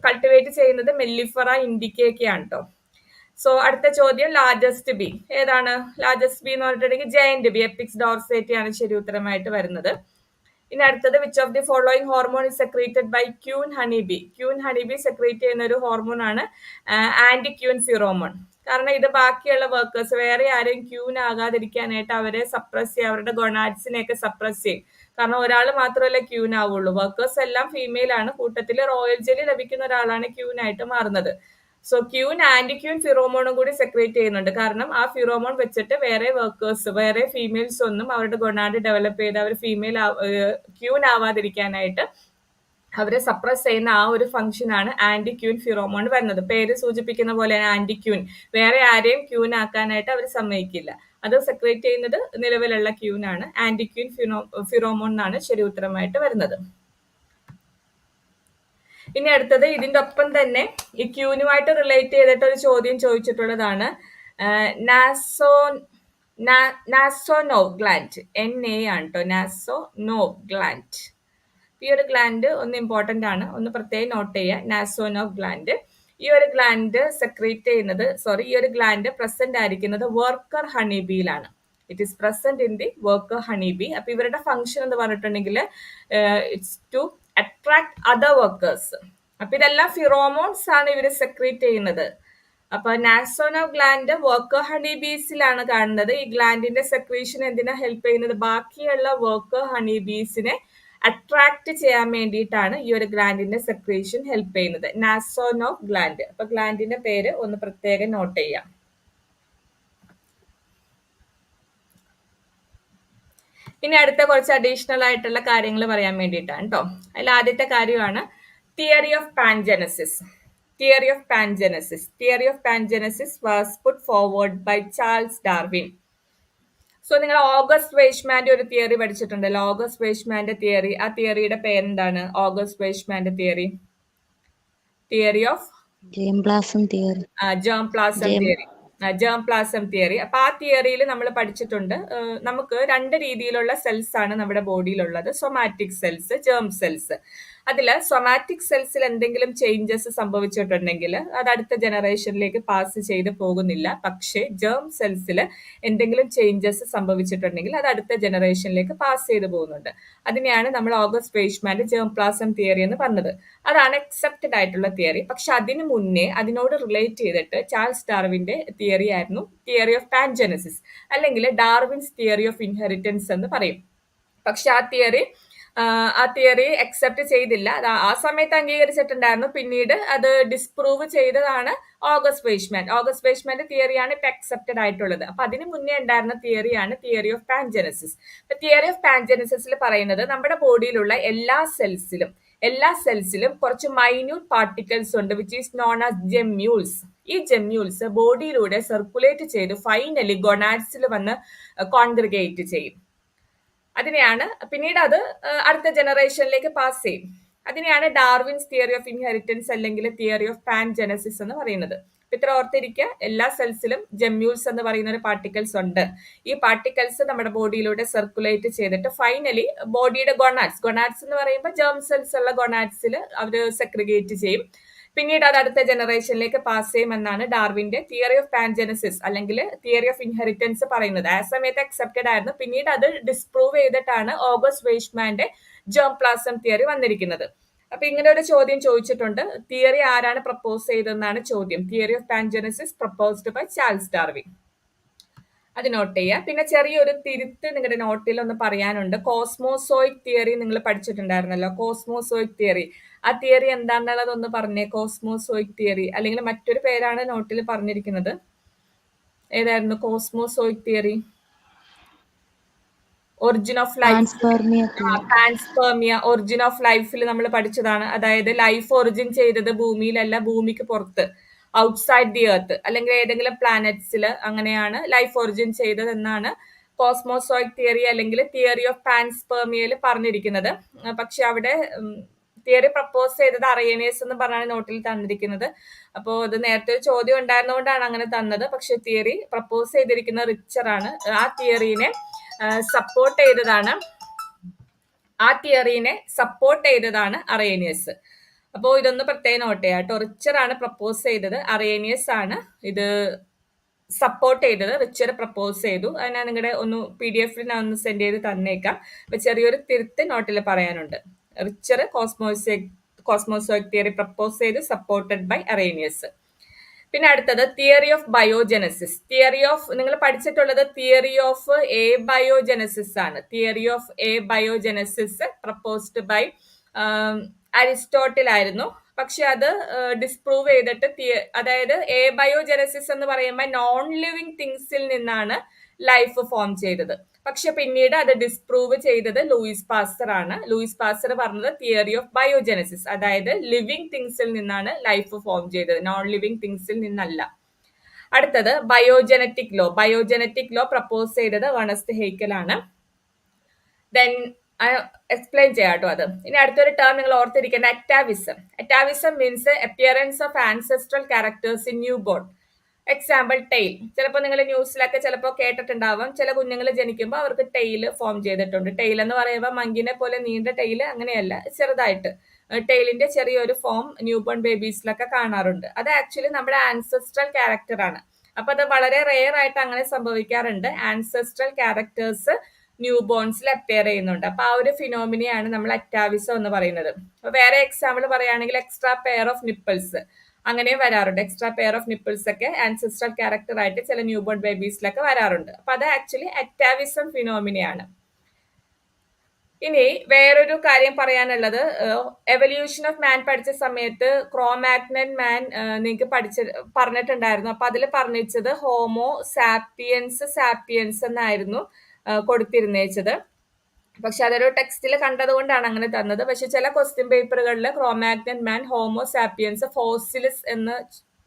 കൾട്ടിവേറ്റ് ചെയ്യുന്നത് മെല്ലിഫറ, ഇൻഡിക്കയൊക്കെയാണ് കേട്ടോ. സോ അടുത്ത ചോദ്യം ലാർജസ്റ്റ് ബി ഏതാണ്? ലാർജസ്റ്റ് ബി എന്ന് പറഞ്ഞിട്ടുണ്ടെങ്കിൽ ജയന്റ് ബി, എപ്പിക്സ് ഡോർസേറ്റി ആണ് ശരി ഉത്തരമായിട്ട് വരുന്നത്. ഇനി അടുത്തത് which of the following hormone is secreted by queen honey bee. Queen honey bee secrete ചെയ്യുന്ന ഒരു ഹോർമോൺ ആണ് ആന്റി ക്യൂൻ ഫിറോമോൺ. കാരണം ഇത് ബാക്കിയുള്ള വർക്കേഴ്സ് വേറെ ആരെയും ക്യൂൻ ആകാതിരിക്കാനായിട്ട് അവരെ സപ്രസ് ചെയ്യും, അവരുടെ ഗൊണാഡ്സിനെയൊക്കെ സപ്രസ് ചെയ്യും. കാരണം ഒരാൾ മാത്രമല്ല ക്യൂൻ ആവുള്ളൂ, വർക്കേഴ്സ് എല്ലാം ഫീമെയിൽ ആണ്. കൂട്ടത്തിൽ റോയൽ ജെല്ലി ലഭിക്കുന്ന ഒരാളാണ് ക്യൂൻ ആയിട്ട് മാറുന്നത്. സോ ക്യൂൻ ആന്റി ക്യൂൻ ഫിറോമോണും കൂടി സെക്രീറ്റ് ചെയ്യുന്നുണ്ട്. കാരണം ആ ഫിറോമോൺ വെച്ചിട്ട് വേറെ വർക്കേഴ്സ്, വേറെ ഫീമെയിൽസ് ഒന്നും അവരുടെ ഗൊണാഡ് ഡെവലപ്പ് ചെയ്ത് അവർ ഫീമെയിൽ ക്യൂൻ ആവാതിരിക്കാനായിട്ട് അവരെ സപ്രസ് ചെയ്യുന്ന ആ ഒരു ഫംഗ്ഷൻ ആണ് ആന്റി ക്യൂൻ ഫിറോമോൺ വരുന്നത്. പേര് സൂചിപ്പിക്കുന്ന പോലെ ആന്റി ക്യൂൻ, വേറെ ആരെയും ക്യൂൻ ആക്കാനായിട്ട് അവർ സമ്മതിക്കില്ല. അത് സെക്രീറ്റ് ചെയ്യുന്നത് നിലവിലുള്ള ക്യൂൻ ആണ്. ആന്റി ക്യൂൻ ഫിറോമോൺ എന്നാണ് ശരി ഉത്തരമായിട്ട് വരുന്നത്. ഇനി അടുത്തത് ഇതിന്റെ ഒപ്പം തന്നെ ഈ ക്യൂനുമായിട്ട് റിലേറ്റ് ചെയ്തിട്ട് ഒരു ചോദ്യം ചോദിച്ചിട്ടുള്ളതാണ്. നാസോനോവ് ഗ്ലാൻഡ്, NA ആണ് കേട്ടോ, നാസോനോവ് ഗ്ലാൻഡ്. ഈ ഒരു ഗ്ലാൻഡ് ഒന്ന് ഇമ്പോർട്ടന്റ് ആണ്, ഒന്ന് പ്രത്യേകം നോട്ട് ചെയ്യുക. നാസോനോവ് ഗ്ലാൻഡ്, ഈ ഒരു ഗ്ലാൻഡ് സെക്രീറ്റ് ചെയ്യുന്നത്, ഈ ഒരു ഗ്ലാൻഡ് പ്രസന്റ് ആയിരിക്കുന്നത് വർക്കർ ഹണിബിയിലാണ്. It is present in the worker honeybee. അപ്പൊ ഇവരുടെ ഫംഗ്ഷൻ എന്ന് പറഞ്ഞിട്ടുണ്ടെങ്കിൽ it's to attract other workers. അപ്പൊ ഇതെല്ലാം ഫിറോമോൺസ് ആണ് ഇവര് സെക്രീറ്റ് ചെയ്യുന്നത്. അപ്പൊ നാസോനോവ് ഗ്ലാൻഡ് വർക്കർ ഹണിബീസിലാണ് കാണുന്നത്. ഈ ഗ്ലാൻഡിന്റെ സെക്രീഷൻ എന്തിനാ ഹെൽപ്പ് ചെയ്യുന്നത്? ബാക്കിയുള്ള വർക്കർ ഹണിബീസിനെ അട്രാക്ട് ചെയ്യാൻ വേണ്ടിയിട്ടാണ് ഈ ഒരു ഗ്ലാൻഡിന്റെ സെക്രീഷൻ ഹെൽപ്പ് ചെയ്യുന്നത്. നാസോനോവ് ഗ്ലാൻഡ്. അപ്പൊ ഗ്ലാൻഡിന്റെ പേര് ഒന്ന് പ്രത്യേകം നോട്ട് ചെയ്യാം. ഇനി അടുത്ത കുറച്ച് അഡീഷണൽ ആയിട്ടുള്ള കാര്യങ്ങൾ പറയാൻ വേണ്ടിയിട്ടാണ് കേട്ടോ. അതിൽ ആദ്യത്തെ കാര്യമാണ് theory of pangenesis. Theory of pangenesis. Theory of pangenesis was put forward by Charles Darwin. So നിങ്ങൾ ഓഗസ്റ്റ് വെയ്ഷ്മാന്റെ ഒരു തിയറി പഠിച്ചിട്ടുണ്ടല്ലോ, ഓഗസ്റ്റ് വെയ്ഷ്മാന്റെ തിയറി. ആ തിയറിയുടെ പേരെന്താണ്? ഓഗസ്റ്റ് വെയ്ഷ്മാന്റെ theory. Theory of germ plasm theory. Germ plasm theory. അപ്പൊ ആ തിയറിയിൽ നമ്മൾ പഠിച്ചിട്ടുണ്ട്, നമുക്ക് 2 രീതിയിലുള്ള സെൽസ് ആണ് നമ്മുടെ ബോഡിയിലുള്ളത്. Somatic cells, germ cells. അതിൽ സൊമാറ്റിക് സെൽസിൽ എന്തെങ്കിലും ചേഞ്ചസ് സംഭവിച്ചിട്ടുണ്ടെങ്കിൽ അത് അടുത്ത ജനറേഷനിലേക്ക് പാസ് ചെയ്ത് പോകുന്നില്ല. പക്ഷേ ജേം സെൽസിൽ എന്തെങ്കിലും ചേഞ്ചസ് സംഭവിച്ചിട്ടുണ്ടെങ്കിൽ അത് അടുത്ത ജനറേഷനിലേക്ക് പാസ് ചെയ്ത് പോകുന്നുണ്ട്. അതിനെയാണ് നമ്മൾ ഓഗസ്റ്റ് വെയ്ഷ്മാന്റെ ജേം പ്ലാസം തിയറി എന്ന് പറഞ്ഞത്. അതാണ് അക്സെപ്റ്റഡ് ആയിട്ടുള്ള തിയറി. പക്ഷെ അതിനു മുന്നേ അതിനോട് റിലേറ്റ് ചെയ്തിട്ട് ചാൾസ് ഡാർവിന്റെ തിയറി ആയിരുന്നു തിയറി ഓഫ് പാൻജെനസിസ്, അല്ലെങ്കിൽ ഡാർവിൻസ് തിയറി ഓഫ് ഇൻഹെറിറ്റൻസ് എന്ന് പറയും. പക്ഷെ ആ തിയറി അക്സെപ്റ്റ് ചെയ്തില്ല. അത് ആ സമയത്ത് അംഗീകരിച്ചിട്ടുണ്ടായിരുന്നു, പിന്നീട് അത് ഡിസ്പ്രൂവ് ചെയ്തതാണ് ഓഗസ്റ്റ് വെയ്ഷ്മാൻ. ഓഗസ്റ്റ് വെയ്ഷ്മാന്റെ തിയറിയാണ് ഇപ്പൊ അക്സെപ്റ്റഡ് ആയിട്ടുള്ളത്. അപ്പൊ അതിന് മുന്നേ ഉണ്ടായിരുന്ന തിയറിയാണ് theory of pangenesis. Theory of പാൻജെനസിസിൽ പറയുന്നത് നമ്മുടെ ബോഡിയിലുള്ള എല്ലാ സെൽസിലും കുറച്ച് മൈന്യൂട്ട് പാർട്ടിക്കിൾസ് ഉണ്ട്, which is known as gemmules. ഈ ജെമ്യൂൾസ് ബോഡിയിലൂടെ സർക്കുലേറ്റ് ചെയ്ത് ഫൈനലി ഗൊണാഡ്സിൽ വന്ന് കോൺഗ്രിഗേറ്റ് ചെയ്യും. അതിനെയാണ് പിന്നീട് അത് അടുത്ത ജനറേഷനിലേക്ക് പാസ് ചെയ്യും. അതിനെയാണ് ഡാർവിൻസ് തിയറി ഓഫ് ഇൻഹെറിറ്റൻസ് അല്ലെങ്കിൽ തിയറി ഓഫ് പാൻജെനസിസ് എന്ന് പറയുന്നത്. ഇത്ര ഓർത്തിരിക്കുക, എല്ലാ സെൽസിലും ജെമ്യൂൾസ് എന്ന് പറയുന്ന ഒരു പാർട്ടിക്കിൾസ് ഉണ്ട്. ഈ പാർട്ടിക്കിൾസ് നമ്മുടെ ബോഡിയിലൂടെ സർക്കുലേറ്റ് ചെയ്തിട്ട് ഫൈനലി ബോഡിയുടെ ഗൊണാഡ്സ് എന്ന് പറയുമ്പോൾ ജേം സെൽസ് ഉള്ള ഗൊണാഡ്സിൽ അവർ സെഗ്രിഗേറ്റ് ചെയ്യും. പിന്നീട് അത് അടുത്ത ജനറേഷനിലേക്ക് പാസ് ചെയ്യും എന്നാണ് ഡാർവിന്റെ തിയറി ഓഫ് പാൻജെനസിസ് അല്ലെങ്കിൽ തിയറി ഓഫ് ഇൻഹെറിറ്റൻസ് പറയുന്നത്. ആ സമയത്ത് അക്സെപ്റ്റഡ് ആയിരുന്നു. പിന്നീട് അത് ഡിസ്പ്രൂവ് ചെയ്തിട്ടാണ് ഓഗസ്റ്റ് വെയ്ഷ്മാന്റെ ജേം പ്ലാസം തിയറി വന്നിരിക്കുന്നത്. അപ്പൊ ഇങ്ങനെ ഒരു ചോദ്യം ചോദിച്ചിട്ടുണ്ട്. തിയറി ആരാണ് പ്രപ്പോസ് ചെയ്തതെന്നാണ് ചോദ്യം. Theory of pangenesis proposed by Charles Darwin. അത് നോട്ട് ചെയ്യുക. പിന്നെ ചെറിയൊരു തിരുത്ത് നിങ്ങളുടെ നോട്ടിൽ ഒന്ന് പറയാനുണ്ട്. കോസ്മോസോയിക് തിയറി നിങ്ങൾ പഠിച്ചിട്ടുണ്ടായിരുന്നല്ലോ, കോസ്മോസോയിക് തിയറി. ആ തിയറി എന്താണെന്നുള്ളത് ഒന്ന് പറഞ്ഞേ. കോസ്മോസോയിക് തിയറി അല്ലെങ്കിൽ മറ്റൊരു പേരാണ് നോട്ടിൽ പറഞ്ഞിരിക്കുന്നത്. ഏതായിരുന്നു cosmozoic theory? Origin of life, panspermia, origin of ലൈഫിൽ നമ്മൾ പഠിച്ചതാണ്. അതായത് ലൈഫ് ഒറിജിൻ ചെയ്തത് ഭൂമിയിലല്ല, ഭൂമിക്ക് പുറത്ത്, ഔട്ട്സൈഡ് ദി എർത്ത് അല്ലെങ്കിൽ ഏതെങ്കിലും പ്ലാനറ്റ്സിൽ അങ്ങനെയാണ് ലൈഫ് ഒറിജിൻ ചെയ്തത് എന്നാണ് കോസ്മോസോയിക് തിയറി അല്ലെങ്കിൽ തിയറി ഓഫ് പാൻസ്പെർമിയയിൽ പറഞ്ഞിരിക്കുന്നത്. പക്ഷെ അവിടെ തിയറി പ്രപ്പോസ് ചെയ്തത് അറേനിയസ് എന്ന് പറഞ്ഞാണ് നോട്ടിൽ തന്നിരിക്കുന്നത്. അപ്പോൾ അത് നേരത്തെ ഒരു ചോദ്യം ഉണ്ടായിരുന്നുകൊണ്ടാണ് അങ്ങനെ തന്നത്. പക്ഷെ തിയറി പ്രപ്പോസ് ചെയ്തിരിക്കുന്ന റിച്ചർ ആണ്. ആ തിയറീനെ സപ്പോർട്ട് ചെയ്തതാണ് അറേനിയസ്. അപ്പോൾ ഇതൊന്ന് പ്രത്യേകം നോട്ട് ചെയ്യാം കേട്ടോ. റിച്ചർ ആണ് പ്രപ്പോസ് ചെയ്തത്, അറേനിയസ് ആണ് ഇത് സപ്പോർട്ട് ചെയ്തത്. റിച്ചർ പ്രപ്പോസ് ചെയ്തു. അത് ഞാൻ നിങ്ങളുടെ ഒന്ന് PDF ഞാൻ ഒന്ന് സെൻഡ് ചെയ്ത് തന്നേക്കാം. അപ്പൊ ചെറിയൊരു തിരുത്ത് നോട്ടിൽ പറയാനുണ്ട്. റിച്ചർ കോസ്മോസോയിക് തിയറി പ്രപ്പോസ് ചെയ്ത് സപ്പോർട്ടഡ് ബൈ അറേനിയസ്. പിന്നെ അടുത്തത് theory of biogenesis. Theory of നിങ്ങൾ പഠിച്ചിട്ടുള്ളത് തിയറി ഓഫ് എ ബയോജനസിസ് ആണ്. Theory of abiogenesis proposed by Aristotle ആയിരുന്നു. പക്ഷെ അത് ഡിസ്പ്രൂവ് ചെയ്തിട്ട് അതായത് എ ബയോജനസിസ് എന്ന് പറയുമ്പോൾ നോൺ ലിവിങ് തിങ്സിൽ നിന്നാണ് ലൈഫ് ഫോം ചെയ്തത്. പക്ഷെ പിന്നീട് അത് ഡിസ്പ്രൂവ് ചെയ്തത് ലൂയിസ് പാസ്റ്റർ ആണ്. ലൂയിസ് പാസ്റ്റർ പറഞ്ഞത് തിയറി ഓഫ് ബയോജനസിസ്, അതായത് ലിവിങ് തിങ്സിൽ നിന്നാണ് ലൈഫ് ഫോം ചെയ്തത്, നോൺ ലിവിങ് തിങ്സിൽ നിന്നല്ല. അടുത്തത് ബയോജനറ്റിക് ലോ. ബയോജനറ്റിക് ലോ പ്രപ്പോസ് ചെയ്തത് ഏണസ്റ്റ് ഹെയ്ക്കൽ ആണ്. ദെൻ എക്സ്പ്ലെയിൻ ചെയ്യാം കേട്ടോ അത്. ഇനി അടുത്തൊരു ടേം നിങ്ങൾ ഓർത്തിരിക്കേണ്ട atavism. Atavism means appearance of ancestral characters in newborn. Example tail. ചിലപ്പോൾ നിങ്ങൾ ന്യൂസിലൊക്കെ ചിലപ്പോൾ കേട്ടിട്ടുണ്ടാവും, ചില കുഞ്ഞുങ്ങൾ ജനിക്കുമ്പോൾ അവർക്ക് ടെയിൽ ഫോം ചെയ്തിട്ടുണ്ട്. ടെയിൽ എന്ന് പറയുമ്പോൾ മങ്കിനെ പോലെ നീണ്ട ടെയിൽ അങ്ങനെയല്ല, ചെറുതായിട്ട് ടെയിലിന്റെ ചെറിയൊരു ഫോം ന്യൂബോൺ ബേബീസിലൊക്കെ കാണാറുണ്ട്. അത് ആക്ച്വലി നമ്മുടെ ആൻസെസ്ട്രൽ ക്യാരക്ടർ ആണ്. അപ്പൊ അത് വളരെ റെയർ ആയിട്ട് അങ്ങനെ സംഭവിക്കാറുണ്ട്. ആൻസെസ്ട്രൽ ക്യാരക്ടേഴ്സ് ന്യൂ ബോൺസിൽ അപ്പിയർ ചെയ്യുന്നുണ്ട്. അപ്പൊ ആ ഒരു ഫിനോമിനയാണ് നമ്മൾ അറ്റാവിസം എന്ന് പറയുന്നത്. അപ്പൊ വേറെ എക്സാമ്പിൾ പറയുകയാണെങ്കിൽ എക്സ്ട്രാ പെയർ ഓഫ് നിപ്പിൾസ് അങ്ങനെ വരാറുണ്ട്. എക്സ്ട്രാ പെയർ ഓഫ് നിപ്പിൾസ് ഒക്കെ ആൻസെസ്ട്രൽ ക്യാരക്ടർ ആയിട്ട് ചില ന്യൂ ബോൺ ബേബീസിലൊക്കെ വരാറുണ്ട്. അപ്പൊ അത് ആക്ച്വലി അറ്റാവിസം ഫിനോമിനയാണ്. ഇനി വേറൊരു കാര്യം പറയാനുള്ളത്, എവല്യൂഷൻ ഓഫ് മാൻ പഠിച്ച സമയത്ത് ക്രോമാഗ്നൻ മാൻ നിങ്ങൾക്ക് പറഞ്ഞിട്ടുണ്ടായിരുന്നു. അപ്പൊ അതിൽ പറഞ്ഞിച്ചത് ഹോമോ സാപ്പിയൻസ് എന്നായിരുന്നു കൊടുത്തിരുന്നേച്ചത്. പക്ഷെ അതൊരു ടെക്സ്റ്റിൽ കണ്ടതുകൊണ്ടാണ് അങ്ങനെ തന്നത്. പക്ഷെ ചില ക്വസ്റ്റ്യൻ പേപ്പറുകളിൽ ക്രോമാഗ്നൻ മാൻ ഹോമോ സാപ്പിയൻസ് ഫോസിലിസ് എന്ന്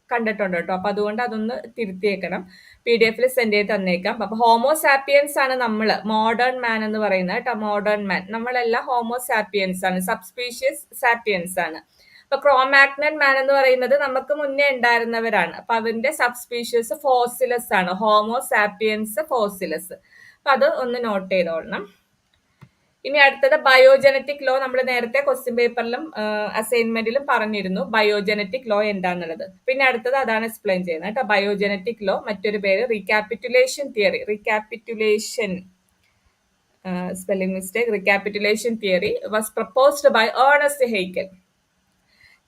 കണ്ടിട്ടുണ്ട് കേട്ടോ. അപ്പൊ അതുകൊണ്ട് അതൊന്ന് തിരുത്തിയേക്കണം. PDF സെൻഡ് ചെയ്ത് തന്നേക്കാം. അപ്പൊ ഹോമോ സാപ്പിയൻസ് ആണ് നമ്മൾ മോഡേൺ മാൻ എന്ന് പറയുന്നത് കേട്ടോ. മോഡേൺ മാൻ നമ്മളെല്ലാം ഹോമോ സാപ്പിയൻസ് ആണ്, സബ്സ്പീഷ്യസ് സാപ്പിയൻസ് ആണ്. അപ്പൊ ക്രോമാഗ്നൻ മാൻ എന്ന് പറയുന്നത് നമുക്ക് മുന്നേ ഉണ്ടായിരുന്നവരാണ്. അപ്പൊ അതിന്റെ സബ്സ്പീഷ്യസ് ഫോസിലസ് ആണ്, ഹോമോ സാപ്പിയൻസ് ഫോസിലസ്. അപ്പൊ അത് ഒന്ന് നോട്ട് ചെയ്തോളണം. ഇനി അടുത്തത് ബയോജനറ്റിക് ലോ. നമ്മൾ നേരത്തെ ക്വസ്റ്റ്യൻ പേപ്പറിലും അസൈൻമെന്റിലും പറഞ്ഞിരുന്നു ബയോജനറ്റിക് ലോ എന്താണെന്നുള്ളത്. പിന്നെ അടുത്തത് അതാണ് എക്സ്പ്ലെയിൻ ചെയ്യുന്നത് കേട്ടോ. ബയോജനറ്റിക് ലോ മറ്റൊരു പേര് recapitulation theory. Recapitulation theory was proposed by Ernst Haeckel.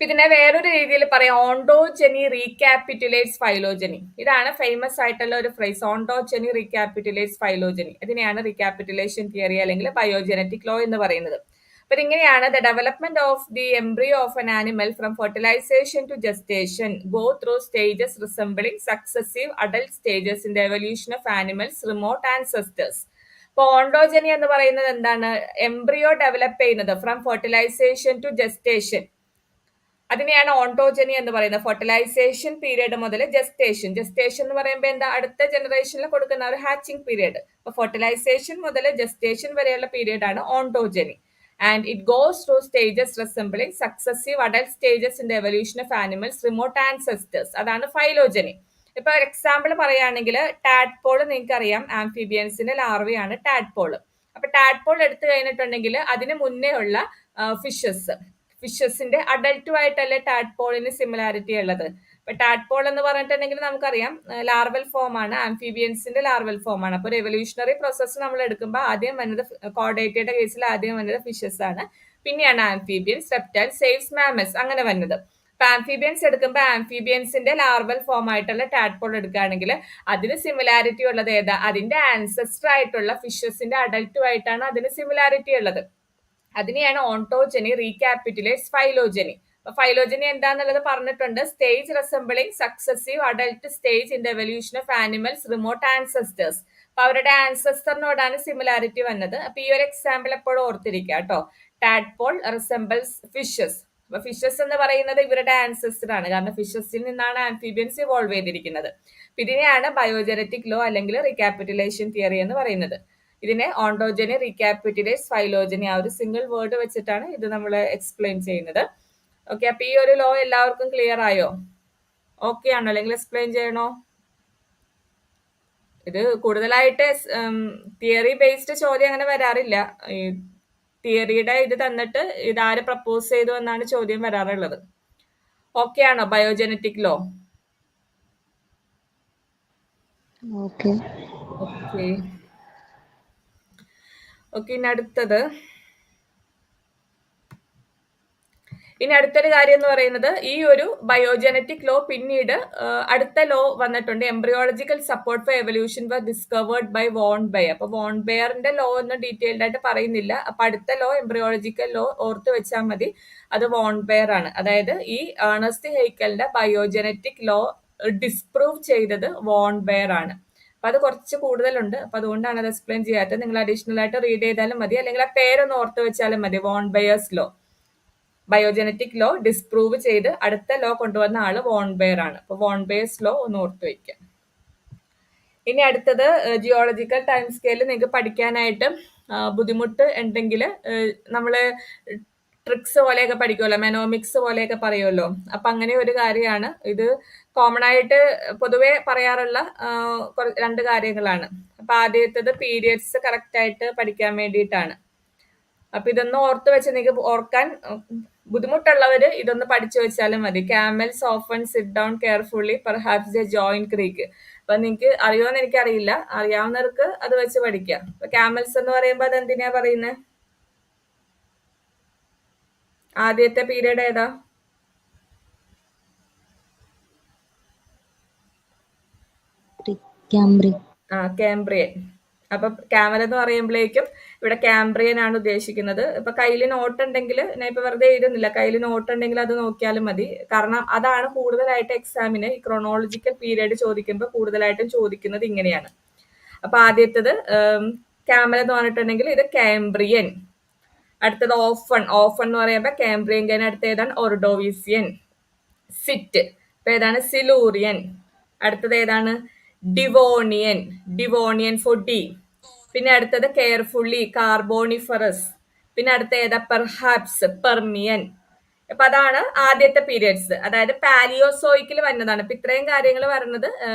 ഇതിനെ വേറൊരു രീതിയിൽ പറയാം, ഓണ്ടോജനി റീകാപ്പിറ്റുലേറ്റ്സ് ഫൈലോജനി. ഇതാണ് ഫേമസ് ആയിട്ടുള്ള ഒരു ഫ്രേസ്, ഓണ്ടോജനി റീകാപ്പിറ്റുലേറ്റ്സ് ഫൈലോജനി. ഇതിനെയാണ് റീകാപ്പിറ്റുലേഷൻ തിയറി അല്ലെങ്കിൽ ബയോജനറ്റിക് ലോ എന്ന് പറയുന്നത്. അപ്പൊ ഇങ്ങനെയാണ് the development of the embryo of an animal from fertilization to gestation go through stages resembling successive adult stages in the evolution of animals remote ancestors. ഇപ്പൊ ontogeny എന്ന് പറയുന്നത് എന്താണ്? എംബ്രിയോ ഡെവലപ്പ് ചെയ്യുന്നത് ഫ്രം ഫെർട്ടിലൈസേഷൻ ടു ജസ്റ്റേഷൻ, അതിനെയാണ് ontogeny എന്ന് പറയുന്നത്. Fertilisation period മുതൽ gestation എന്ന് പറയുമ്പോൾ എന്താ, അടുത്ത ജനറേഷനിൽ കൊടുക്കുന്ന ഒരു ഹാച്ചിങ് പീരീഡ്. അപ്പൊ ഫെർട്ടിലൈസേഷൻ മുതൽ ജസ്റ്റേഷൻ വരെയുള്ള പീരീഡ് ആണ് ഓണ്ടോജനി. and it goes through stages resembling successive adult stages in the evolution of animals remote ancestors. അതാണ് ഫൈലോജനി. ഇപ്പൊ എക്സാമ്പിൾ പറയുകയാണെങ്കിൽ ടാഡ്പോൾ നിങ്ങൾക്ക് അറിയാം, ആംഫിബിയൻസിന്റെ ലാർവയാണ് ടാഡ്പോൾ. അപ്പൊ ടാഡ്പോൾ എടുത്തു കഴിഞ്ഞിട്ടുണ്ടെങ്കിൽ അതിന് മുന്നേ ഉള്ള ഫിഷസിന്റെ അഡൽട്ടുമായിട്ടല്ലേ ടാഡ്പോളിന് സിമിലാരിറ്റി ഉള്ളത്. ഇപ്പൊ ടാഡ്പോൾ എന്ന് പറഞ്ഞിട്ടുണ്ടെങ്കിൽ നമുക്കറിയാം ലാർവൽ ഫോം ആണ്, ആംഫിബിയൻസിന്റെ ലാർവൽ ഫോം ആണ്. അപ്പൊ ഒരു എവല്യൂഷണറി പ്രോസസ്സ് നമ്മൾ എടുക്കുമ്പോൾ ആദ്യം വന്നത് കോർഡേറ്റയുടെ കേസിൽ ആദ്യം വന്നത് ഫിഷസ് ആണ്, പിന്നെയാണ് ആംഫിബിയൻസ്, റെപ്റ്റൈൽസ്, സേവ്സ്, മാമൽസ് അങ്ങനെ വന്നത്. ഇപ്പൊ ആംഫിബിയൻസ് എടുക്കുമ്പോൾ ആംഫിബിയൻസിന്റെ ലാർവൽ ഫോം ആയിട്ടുള്ള ടാഡ്പോൾ എടുക്കുകയാണെങ്കിൽ അതിന് സിമിലാരിറ്റി ഉള്ളത് ഏതാ? അതിന്റെ ആൻസസ്റ്റർ ആയിട്ടുള്ള ഫിഷസിന്റെ അഡൽട്ടുമായിട്ടാണ് അതിന് സിമിലാരിറ്റി ഉള്ളത്. അതിനെയാണ് ഓണ്ടോജനി, റീക്യാപിറ്റുലേറ്റ്സ്, ഫൈലോജനി. ഫൈലോജനി എന്താന്നുള്ളത് പറഞ്ഞിട്ടുണ്ട്. Stage resembling successive adult stage in the evolution of animals remote ancestors. അപ്പൊ അവരുടെ ആൻസസ്റ്ററിനോടാണ് സിമിലാരിറ്റി വന്നത്. അപ്പൊ ഈ ഒരു എക്സാമ്പിൾ എപ്പോഴും ഓർത്തിരിക്കുക കേട്ടോ. Tadpole resembles fishes. അപ്പൊ ഫിഷസ് എന്ന് പറയുന്നത് ഇവരുടെ ആൻസസ്റ്റർ ആണ്, കാരണം ഫിഷസിൽ നിന്നാണ് ആംഫിബിയൻസ് ഇവോൾവ് ചെയ്തിരിക്കുന്നത്. ഇതിനെയാണ് ബയോജനറ്റിക് ലോ അല്ലെങ്കിൽ റീക്യാപിറ്റുലേഷൻ തിയറി എന്ന് പറയുന്നത്. ഇതിനെ ഓണ്ടോജനി, റീക്യാപിറ്റുലേറ്റ്സ്, ഫൈലോജനി ആ ഒരു സിംഗിൾ വേർഡ് വെച്ചിട്ടാണ് ഇത് നമ്മൾ എക്സ്പ്ലെയിൻ ചെയ്യുന്നത്. ഓക്കെ, അപ്പൊ ഈ ഒരു ലോ എല്ലാവർക്കും ക്ലിയർ ആയോ? ഓക്കെ ആണോ? അല്ലെങ്കിൽ എക്സ്പ്ലെയിൻ ചെയ്യണോ? ഇത് കൂടുതലായിട്ട് തിയറി ബേസ്ഡ് ചോദ്യം അങ്ങനെ വരാറില്ല. ഈ തിയറിയുടെ ഇത് തന്നിട്ട് ഇതാര് പ്രപ്പോസ് ചെയ്തു എന്നാണ് ചോദ്യം വരാറുള്ളത്. ഓക്കെ ആണോ ബയോജനറ്റിക് ലോ? Okay okay okay. ഇനി അടുത്തൊരു കാര്യം എന്ന് പറയുന്നത്, ഈ ഒരു ബയോജനറ്റിക് ലോ പിന്നീട് അടുത്ത ലോ വന്നിട്ടുണ്ട്. Embryological support for evolution was discovered by von Baer. അപ്പൊ വോൺ ബെയറിന്റെ ലോ ഒന്നും ഡീറ്റെയിൽഡ് ആയിട്ട് പറയുന്നില്ല. അപ്പൊ അടുത്ത ലോ എംബ്രിയോളജിക്കൽ ലോ ഓർത്ത് വെച്ചാൽ മതി, അത് വോൺ ബെയർ ആണ്. അതായത് ഈ ഏണസ്റ്റ് ഹെയ്ക്കലിന്റെ ബയോജനറ്റിക് ലോ ഡിസ്പ്രൂവ് ചെയ്തത് വോൺ ബെയർ ആണ്. അപ്പൊ അത് കുറച്ച് കൂടുതലുണ്ട്, അപ്പൊ അതുകൊണ്ടാണ് അത് എക്സ്പ്ലെയിൻ ചെയ്യാത്തത്. നിങ്ങൾ അഡീഷണൽ ആയിട്ട് റീഡ് ചെയ്താലും മതി, അല്ലെങ്കിൽ ആ പേരൊന്ന് ഓർത്ത് വെച്ചാലും മതി. Von Baer's law, biogenetic law disprove ചെയ്ത് അടുത്ത ലോ കൊണ്ടുവന്ന ആള് വോൺ ബെയർ ആണ്. അപ്പൊ വോൺ ബെയേഴ്സ് ലോ ഒന്ന് ഓർത്ത് വയ്ക്കുക. ഇനി അടുത്തത് ജിയോളജിക്കൽ ടൈം സ്കെയില് നിങ്ങൾക്ക് പഠിക്കാനായിട്ട് ബുദ്ധിമുട്ട് ഉണ്ടെങ്കിൽ നമ്മള് ട്രിക്സ് പോലെയൊക്കെ പഠിക്കുമല്ലോ, മെനോമിക്സ് പോലെയൊക്കെ പറയുമല്ലോ. അപ്പൊ അങ്ങനെ ഒരു കാര്യമാണ് ഇത്. കോമൺ ആയിട്ട് പൊതുവെ പറയാറുള്ള രണ്ട് കാര്യങ്ങളാണ്. അപ്പൊ ആദ്യത്തേത് പീരിയഡ്സ് കറക്റ്റ് ആയിട്ട് പഠിക്കാൻ വേണ്ടിയിട്ടാണ്. അപ്പൊ ഇതൊന്ന് ഓർത്ത് വെച്ച് നിങ്ങൾക്ക് ഓർക്കാൻ ബുദ്ധിമുട്ടുള്ളവര് ഇതൊന്ന് പഠിച്ചു വെച്ചാലും മതി. Camels often sit down carefully perhaps they join creek. അപ്പൊ നിങ്ങൾക്ക് അറിയുമെന്ന് എനിക്കറിയില്ല, അറിയാവുന്നവർക്ക് അത് വെച്ച് പഠിക്കാം. അപ്പൊ ക്യാമൽസ് എന്ന് പറയുമ്പോൾ അത് എന്തിനാ പറയുന്നത്? ആദ്യത്തെ പീരീഡ് ഏതാ? കാംബ്രിയൻ. അപ്പൊ ക്യാമൽ എന്ന് പറയുമ്പോഴേക്കും ഇവിടെ കാംബ്രിയൻ ആണ് ഉദ്ദേശിക്കുന്നത്. ഇപ്പൊ കയ്യിൽ നോട്ട് ഉണ്ടെങ്കിൽ, ഞാൻ ഇപ്പൊ വെറുതെ എഴുതുന്നില്ല, കയ്യിൽ നോട്ട് ഉണ്ടെങ്കിൽ അത് നോക്കിയാലും മതി. കാരണം അതാണ് കൂടുതലായിട്ട് എക്സാമിന് ഈ ക്രോണോളജിക്കൽ പീരീഡ് ചോദിക്കുമ്പോൾ കൂടുതലായിട്ടും ചോദിക്കുന്നത് ഇങ്ങനെയാണ്. അപ്പൊ ആദ്യത്തത് ക്യാമൽ എന്ന് പറഞ്ഞിട്ടുണ്ടെങ്കിൽ ഇത് കാംബ്രിയൻ. അടുത്തത് ഓഫൺ. ഓഫൺ എന്ന് പറയുമ്പോൾ കാംബ്രിയൻ കഴിഞ്ഞ അടുത്ത ഏതാണ്? ഓർഡോവിസിയൻ. സിറ്റ് ഇപ്പൊ ഏതാണ്? സിലൂറിയൻ. അടുത്തത് ഏതാണ്? ഡിവോണിയൻ. Devonian for D. പിന്നെ അടുത്തത് കെയർഫുള്ളി, കാർബോണിഫറസ്. പിന്നെ അടുത്ത ഏതാ? Perhaps, Permian. അപ്പൊ അതാണ് ആദ്യത്തെ പീരിയഡ്സ്, അതായത് പാലിയോസോയിക്കിൽ വന്നതാണ്. ഇപ്പൊ ഇത്രയും കാര്യങ്ങൾ പറയുന്നത്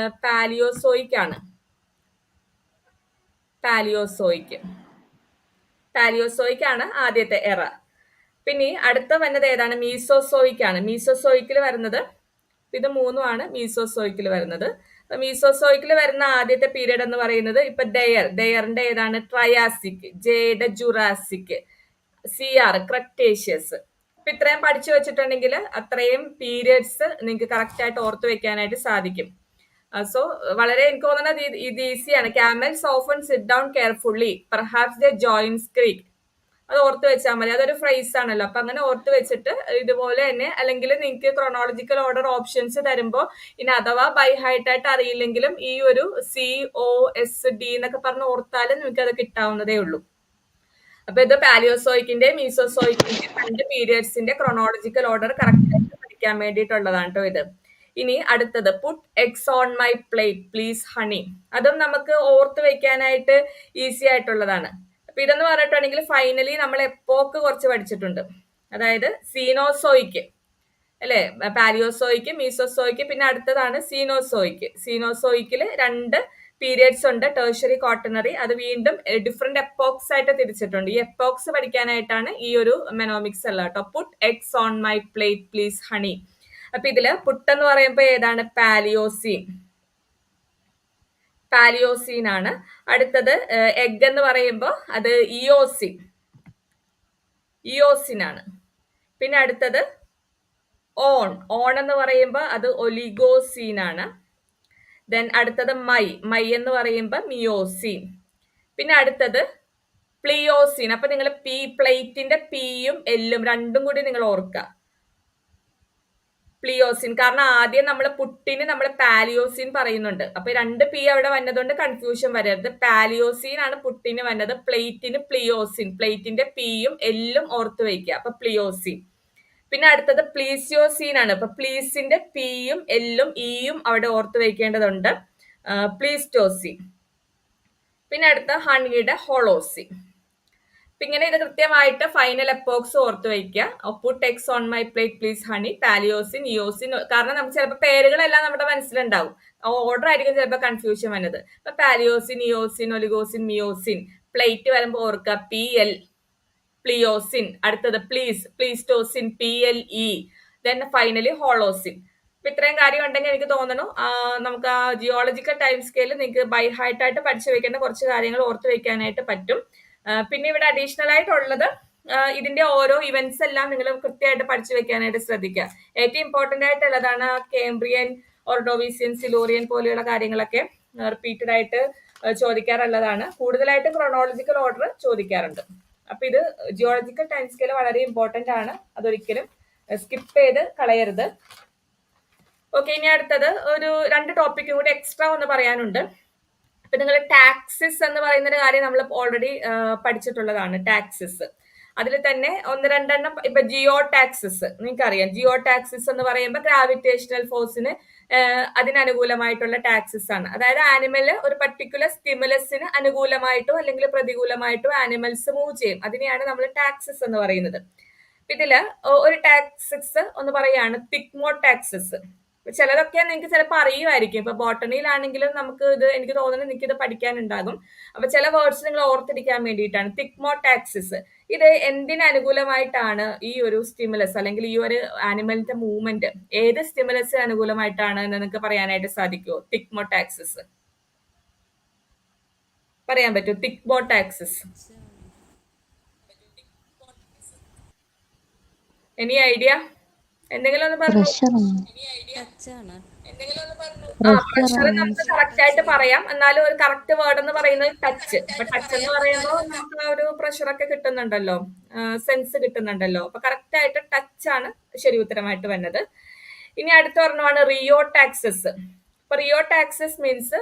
പാലിയോസോയിക് ആണ്. പാലിയോസോയിക് ആണ് ആദ്യത്തെ എറ. പിന്നെ അടുത്ത വന്നത് ഏതാണ്? മീസോസോയിക് ആണ്. മീസോസോയിക്കിൽ വരുന്നത് ഇത് മൂന്നുമാണ് മീസോസോയിക്കിൽ വരുന്നത്. മീസോസോയിക്കിൽ വരുന്ന ആദ്യത്തെ പീരീഡ് എന്ന് പറയുന്നത് ഇപ്പൊ ഡെയറിന്റെ ഏതാണ്? ട്രയാസിക്, ജെയുടെ ജുറാസിക്, സിആർ ക്രക്ടേഷ്യസ്. ഇപ്പൊ ഇത്രയും പഠിച്ചു വെച്ചിട്ടുണ്ടെങ്കിൽ അത്രയും പീരിയഡ്സ് നിങ്ങൾക്ക് കറക്റ്റ് ആയിട്ട് ഓർത്ത് വെക്കാനായിട്ട് സാധിക്കും. സോ വളരെ എനിക്ക് തോന്നുന്നത് ഇത് ഈസിയാണ്. Camel's often sit down carefully perhaps the joints creek. അത് ഓർത്ത് വെച്ചാൽ മതി. അതൊരു ഫ്രേസ് ആണല്ലോ. അപ്പൊ അങ്ങനെ ഓർത്ത് വെച്ചിട്ട് ഇതുപോലെ തന്നെ, അല്ലെങ്കിൽ നിങ്ങൾക്ക് ക്രോണോളജിക്കൽ ഓർഡർ ഓപ്ഷൻസ് തരുമ്പോൾ ഇനി അഥവാ ബൈ ഹൈറ്റ് ആയിട്ട് അറിയില്ലെങ്കിലും ഈ ഒരു COSD എന്നൊക്കെ പറഞ്ഞ് ഓർത്താലും നിങ്ങൾക്ക് അത് കിട്ടാവുന്നതേ ഉള്ളൂ. അപ്പൊ ഇത് പാലിയോസോയിക്കിന്റെ മീസോസോയിക്കിന്റെ രണ്ട് പീരിയഡ്സിന്റെ ക്രോണോളജിക്കൽ ഓർഡർ കറക്റ്റ് ആയിട്ട് പഠിക്കാൻ വേണ്ടിയിട്ടുള്ളതാണ് കേട്ടോ ഇത്. ഇനി അടുത്തത് put eggs on my plate please honey. അതും നമുക്ക് ഓർത്ത് വെക്കാനായിട്ട് ഈസി ആയിട്ടുള്ളതാണ്. അപ്പൊ ഇതെന്ന് പറഞ്ഞിട്ടുണ്ടെങ്കിൽ ഫൈനലി നമ്മൾ എപ്പോക്ക് കുറച്ച് പഠിച്ചിട്ടുണ്ട്. അതായത് സീനോസോയിക്ക് അല്ലെ, പാലിയോസോയിക്ക്, മീസോസോയിക്ക്, പിന്നെ അടുത്തതാണ് സീനോസോയിക്ക്. സീനോസോയിക്കില് 2 പീരിയഡ്സ് ഉണ്ട്, ടെർഷ്യറി, ക്വാട്ടർണറി. അത് വീണ്ടും ഡിഫറെന്റ് എപ്പോക്സ് ആയിട്ട് തിരിച്ചിട്ടുണ്ട്. ഈ എപ്പോക്സ് പഠിക്കാനായിട്ടാണ് ഈ ഒരു മെനോമിക്സ് അല്ല കേട്ടോ. Put eggs on my plate please honey. അപ്പൊ ഇതില് പുട്ട് എന്ന് പറയുമ്പോ ഏതാണ്? പാലിയോസീൻ. പാലിയോസീൻ ആണ്. അടുത്തത് എഗ് എന്ന് പറയുമ്പോൾ അത് ഇയോസിൻ. ഇയോസിൻ ആണ്. പിന്നെ അടുത്തത് ഓൺ. ഓൺ എന്ന് പറയുമ്പോൾ അത് ഒലിഗോസീൻ ആണ്. ദെൻ അടുത്തത് മൈ എന്ന് പറയുമ്പോൾ മിയോസീൻ. പിന്നെ അടുത്തത് പ്ലിയോസീൻ. അപ്പൊ നിങ്ങൾ പ്ലേറ്റിന്റെ പിയും എല്ലും രണ്ടും കൂടി നിങ്ങൾ ഓർക്കുക. പ്ലിയോസിൻ. കാരണം ആദ്യം നമ്മൾ പുട്ടിന് നമ്മൾ പാലിയോസിൻ പറയുന്നുണ്ട്. അപ്പൊ 2 പി അവിടെ വന്നതുകൊണ്ട് കൺഫ്യൂഷൻ വരരുത്. പാലിയോസിൻ ആണ് പുട്ടിന് വന്നത്, പ്ലേറ്റിന് പ്ലിയോസിൻ. പ്ലേറ്റിന്റെ പിയും എല്ലും ഓർത്ത് വയ്ക്കുക. അപ്പൊ പ്ലിയോസിൻ. പിന്നെ അടുത്തത് പ്ലീസിയോസീൻ ആണ്. അപ്പൊ പ്ലീസിന്റെ പിയും എല്ലും ഇയും അവിടെ ഓർത്ത് വയ്ക്കേണ്ടതുണ്ട്. പ്ലീസ്റ്റോസീൻ. പിന്നെ അടുത്ത ഹണിയുടെ ഹോളോസീൻ. അപ്പൊ ഇങ്ങനെ ഇത് കൃത്യമായിട്ട് ഫൈനൽ എപ്പോക്സ് ഓർത്ത് വയ്ക്കുക. Put eggs on my plate please honey, Palaeocene, Eocene. കാരണം നമുക്ക് ചിലപ്പോൾ പേരുകളെല്ലാം നമ്മുടെ മനസ്സിലുണ്ടാവും, ഓർഡർ ആയിരിക്കും ചിലപ്പോൾ കൺഫ്യൂഷൻ വന്നത്. അപ്പൊ പാലിയോസിൻ, ഇയോസിൻ, ഒലിഗോസിൻ, മിയോസിൻ. പ്ലേറ്റ് വരുമ്പോൾ ഓർക്കുക PL, പ്ലിയോസിൻ. അടുത്തത് Pleistocene, PLE. Then finally Holocene. അപ്പൊ ഇത്രയും കാര്യം ഉണ്ടെങ്കിൽ എനിക്ക് തോന്നുന്നു നമുക്ക് ആ ജിയോളജിക്കൽ ടൈം സ്കെയിൽ നിങ്ങൾക്ക് ബൈ ഹാർട്ട് ആയിട്ട് പഠിച്ചു വെക്കേണ്ട കുറച്ച് കാര്യങ്ങൾ ഓർത്ത് വെക്കാനായിട്ട് പറ്റും. പിന്നെ ഇവിടെ അഡീഷണൽ ആയിട്ടുള്ളത് ഇതിന്റെ ഓരോ ഇവന്റ്സ് എല്ലാം നിങ്ങൾ കൃത്യമായിട്ട് പഠിച്ചു വെക്കാനായിട്ട് ശ്രദ്ധിക്കുക. ഏറ്റവും ഇമ്പോർട്ടന്റ് ആയിട്ടുള്ളതാണ് കേംബ്രിയൻ, ഓർഡോവീസിയൻ, സിലോറിയൻ പോലെയുള്ള കാര്യങ്ങളൊക്കെ റിപ്പീറ്റഡ് ആയിട്ട് ചോദിക്കാറുള്ളതാണ്. കൂടുതലായിട്ട് ക്രോണോളജിക്കൽ ഓർഡർ ചോദിക്കാറുണ്ട്. അപ്പൊ ഇത് ജിയോളജിക്കൽ ടൈം സ്കെയിൽ വളരെ ഇമ്പോർട്ടന്റ് ആണ്, അതൊരിക്കലും സ്കിപ്പ് ചെയ്ത് കളയരുത്. ഓക്കെ, ഇനി അടുത്തത് ഒരു 2 ടോപ്പിക്കും കൂടി എക്സ്ട്രാ ഒന്ന് പറയാനുണ്ട്. ഇപ്പൊ നിങ്ങൾ ടാക്സിസ് എന്ന് പറയുന്ന ഒരു കാര്യം നമ്മൾ ഓൾറെഡി പഠിച്ചിട്ടുള്ളതാണ്. ടാക്സിസ് അതിൽ തന്നെ 1-2 എണ്ണം. ഇപ്പൊ ജിയോ ടാക്സിസ് നിങ്ങൾക്കറിയാം. ജിയോ ടാക്സിസ് എന്ന് പറയുമ്പോൾ ഗ്രാവിറ്റേഷണൽ ഫോഴ്സിന് അതിനനുകൂലമായിട്ടുള്ള ടാക്സിസ് ആണ്. അതായത് ആനിമല് ഒരു പർട്ടിക്കുലർ സ്റ്റിമുലസിന് അനുകൂലമായിട്ടോ അല്ലെങ്കിൽ പ്രതികൂലമായിട്ടോ ആനിമൽസ് മൂവ് ചെയ്യും. അതിനെയാണ് നമ്മൾ ടാക്സിസ് എന്ന് പറയുന്നത്. ഇതില് ഒരു ടാക്സിസ് ഒന്ന് പറയാണ് തിക്മോടാക്സിസ്. ചിലതൊക്കെ നിങ്ങൾക്ക് ചിലപ്പോൾ അറിയുമായിരിക്കും. ഇപ്പൊ ബോട്ടണിയിലാണെങ്കിലും നമുക്ക് ഇത്, എനിക്ക് തോന്നുന്നു നിങ്ങൾക്ക് ഇത് പഠിക്കാനുണ്ടാകും. അപ്പൊ ചില വേർഡ്സ് നിങ്ങൾ ഓർത്തിരിക്കാൻ വേണ്ടിയിട്ടാണ്. തിക്മോടാക്സിസ് ഇത് എന്തിന് അനുകൂലമായിട്ടാണ് ഈ ഒരു സ്റ്റിമുലസ് അല്ലെങ്കിൽ ഈ ഒരു ആനിമലിന്റെ മൂവ്മെന്റ് ഏത് സ്റ്റിമുലസിന് അനുകൂലമായിട്ടാണ് എന്ന് നിങ്ങൾക്ക് പറയാനായിട്ട് സാധിക്കുമോ? തിക്മോടാക്സിസ് പറയാൻ പറ്റുമോ? തിക്മോടാക്സിസ് എനി ഐഡിയ? എന്തെങ്കിലും ഒന്ന് പറഞ്ഞു. പ്രഷർ നമുക്ക് കറക്റ്റ് ആയിട്ട് പറയാം, എന്നാലും ഒരു കറക്റ്റ് വേർഡ് എന്ന് പറയുന്നത് ടച്ച്. അപ്പൊ ടച്ച് എന്ന് പറയുമ്പോൾ നമുക്ക് ആ ഒരു പ്രഷറൊക്കെ കിട്ടുന്നുണ്ടല്ലോ, സെൻസ് കിട്ടുന്നുണ്ടല്ലോ. അപ്പൊ കറക്റ്റ് ആയിട്ട് ടച്ച് ആണ് ശരി ഉത്തരമായിട്ട് വന്നത്. ഇനി അടുത്ത ഒരെണ്ണമാണ് റിയോടാക്സിസ്. അപ്പൊ റിയോടാക്സിസ് മീൻസ്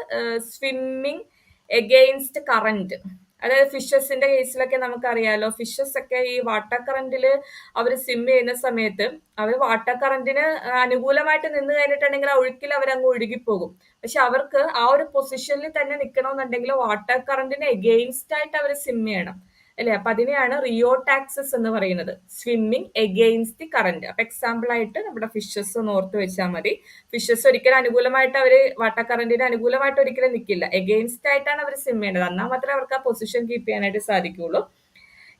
സ്വിമ്മിങ് എഗെയിൻസ്റ്റ് കറന്റ്. അതായത് ഫിഷസിന്റെ കേസിലൊക്കെ നമുക്കറിയാലോ, ഫിഷസ് ഒക്കെ ഈ വാട്ടർ കറന്റില് അവർ സ്വിം ചെയ്യുന്ന സമയത്ത് അവർ വാട്ടർ കറന്റിന് അനുകൂലമായിട്ട് നിന്ന് കഴിഞ്ഞിട്ടുണ്ടെങ്കിൽ ആ ഒഴുക്കിൽ അവരങ്ങ് ഒഴുകിപ്പോകും. പക്ഷെ അവർക്ക് ആ ഒരു പൊസിഷനിൽ തന്നെ നിൽക്കണമെന്നുണ്ടെങ്കിൽ വാട്ടർ കറന്റിന് എഗെയിൻസ്റ്റ് ആയിട്ട് അവർ സ്വിം ചെയ്യണം അല്ലെ. അപ്പൊ അതിനെയാണ് റിയോടാക്സിസ് എന്ന് പറയുന്നത്, സ്വിമ്മിങ് എഗെയിൻസ്റ്റ് ദി കറന്റ്. അപ്പൊ എക്സാമ്പിൾ ആയിട്ട് നമ്മുടെ ഫിഷസ് ഒന്ന് ഓർത്ത് വെച്ചാൽ മതി. ഫിഷസ് ഒരിക്കലും അനുകൂലമായിട്ട് അവര് വാട്ടർ കറന്റിന് അനുകൂലമായിട്ട് ഒരിക്കലും നിൽക്കില്ല, എഗെയിൻസ്റ്റ് ആയിട്ടാണ് അവർ സ്വിം ചെയ്യേണ്ടത്. എന്നാൽ മാത്രമേ അവർക്ക് ആ പൊസിഷൻ കീപ്പ് ചെയ്യാനായിട്ട് സാധിക്കുള്ളൂ.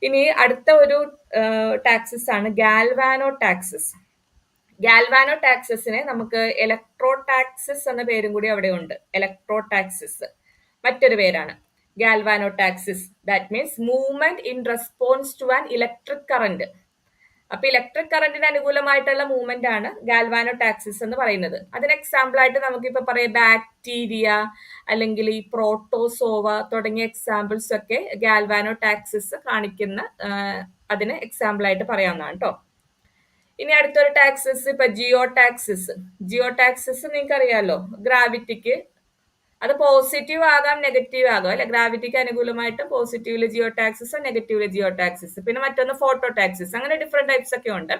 ഇനി അടുത്ത ഒരു ടാക്സിസ് ആണ് ഗാൽവാനോടാക്സിസ്. ഗാൽവാനോടാക്സിസിനെ നമുക്ക് ഇലക്ട്രോടാക്സിസ് എന്ന പേരും കൂടി അവിടെ ഉണ്ട്. ഇലക്ട്രോടാക്സിസ് മറ്റൊരു പേരാണ് galvanotaxis. That means movement in response to an electric current. അപ്പൊ ഇലക്ട്രിക് കറന്റിന് അനുകൂലമായിട്ടുള്ള മൂവ്മെന്റ് ആണ് ഗാൽവാനോടാക്സിസ് എന്ന് പറയുന്നത്. അതിന് എക്സാമ്പിൾ ആയിട്ട് നമുക്കിപ്പോ പറയാം ബാക്ടീരിയ അല്ലെങ്കിൽ ഈ പ്രോട്ടോസോവ തുടങ്ങിയ എക്സാമ്പിൾസ് ഒക്കെ ഗാൽവാനോടാക്സിസ് കാണിക്കുന്ന അതിന് എക്സാമ്പിൾ ആയിട്ട് പറയാവുന്നതാണ് കേട്ടോ. ഇനി അടുത്തൊരു ടാക്സിസ് ഇപ്പൊ ജിയോടാക്സിസ്. ജിയോടാക്സിസ് നിങ്ങൾക്ക് അറിയാലോ, ഗ്രാവിറ്റിക്ക് അത് പോസിറ്റീവ് ആകാം നെഗറ്റീവ് ആകാം അല്ലെ. ഗ്രാവിറ്റിക്ക് അനുകൂലമായിട്ട് പോസിറ്റീവില് ജിയോടാക്സിസ്, നെഗറ്റീവില് ജിയോടാക്സിസ്. പിന്നെ മറ്റൊന്ന് ഫോട്ടോടാക്സിസ്. അങ്ങനെ ഡിഫറെന്റ് ടൈപ്സ് ഒക്കെ ഉണ്ട്.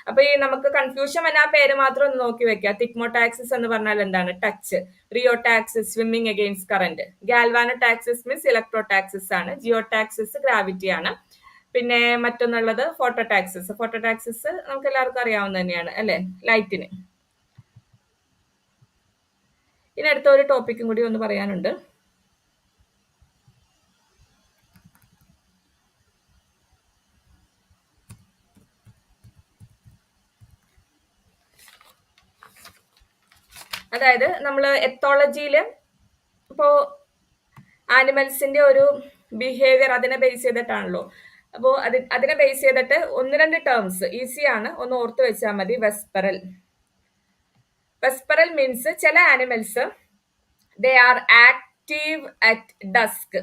അപ്പൊ ഈ നമുക്ക് കൺഫ്യൂഷൻ വന്ന ആ പേര് മാത്രം ഒന്ന് നോക്കി വെക്കുക. തിക്മോടാക്സിസ് എന്ന് പറഞ്ഞാൽ എന്താണ്? Touch. Rheotaxis swimming against current. Galvanotaxis means electrotaxis ആണ്. ജിയോടാക്സിസ് ഗ്രാവിറ്റി ആണ്. പിന്നെ മറ്റൊന്നുള്ളത് ഫോട്ടോടാക്സിസ്. ഫോട്ടോടാക്സിസ് നമുക്ക് എല്ലാവർക്കും അറിയാവുന്ന തന്നെയാണ് അല്ലെ, ലൈറ്റിന്. ഇനി അടുത്ത ഒരു ടോപ്പിക്കും കൂടി ഒന്ന് പറയാനുണ്ട്. അതായത് നമ്മൾ എത്തോളജിയില് ഇപ്പോ ആനിമൽസിന്റെ ഒരു ബിഹേവിയർ അതിനെ ബേസ് ചെയ്തിട്ടാണല്ലോ. അപ്പോൾ അതിനെ ബേസ് ചെയ്തിട്ട് 1-2 ടേംസ് ഈസിയാണ്, ഒന്ന് ഓർത്ത് വെച്ചാൽ മതി. വെസ്പെറൽ. വെസ്പെറൽ മീൻസ് ചില animals they are active at desk.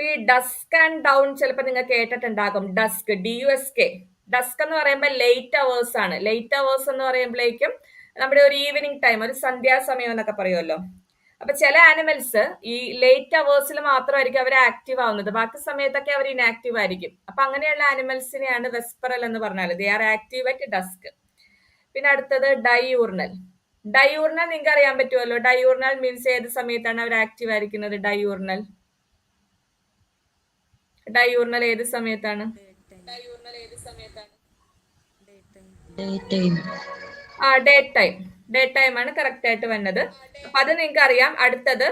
ഈ ഡസ്ക് ആൻഡ് ഡൗൺ ചിലപ്പോൾ നിങ്ങൾ കേട്ടിട്ടുണ്ടാകും. Desk, DUSK. ഡസ്ക് എന്ന് പറയുമ്പോൾ ലേറ്റ് അവേഴ്സ് ആണ്. ലേറ്റ് അവേഴ്സ് എന്ന് പറയുമ്പോഴേക്കും നമ്മുടെ ഒരു ഈവനിങ് ടൈം, ഒരു സന്ധ്യാസമയം എന്നൊക്കെ പറയുമല്ലോ. അപ്പൊ ചില ആനിമൽസ് ഈ ലേറ്റ് അവേഴ്സിൽ മാത്രമായിരിക്കും അവർ ആക്റ്റീവ് ആവുന്നത്, ബാക്കി സമയത്തൊക്കെ അവർ ഇനാക്റ്റീവ് ആയിരിക്കും. അപ്പൊ അങ്ങനെയുള്ള ആനിമൽസിനെയാണ് വെസ്പെറൽ എന്ന് പറഞ്ഞാൽ. ദേ ആർ ആക്റ്റീവ് അറ്റ് ഡസ്ക്. പിന്നെ അടുത്തത് ഡയൂർണൽ. ഡയൂർണൽ നിങ്ങൾക്ക് അറിയാൻ പറ്റുമല്ലോ. ഡയൂർണൽ മീൻസ് ഏത് സമയത്താണ് അവർ ആക്റ്റീവ് ആയിരിക്കുന്നത്? ഡയൂർണൽ ഏത് സമയത്താണ്? ഡേ ടൈം ആണ് കറക്റ്റ് ആയിട്ട് വന്നത്. അപ്പൊ അത് നിങ്ങൾക്ക് അറിയാം. അടുത്തത്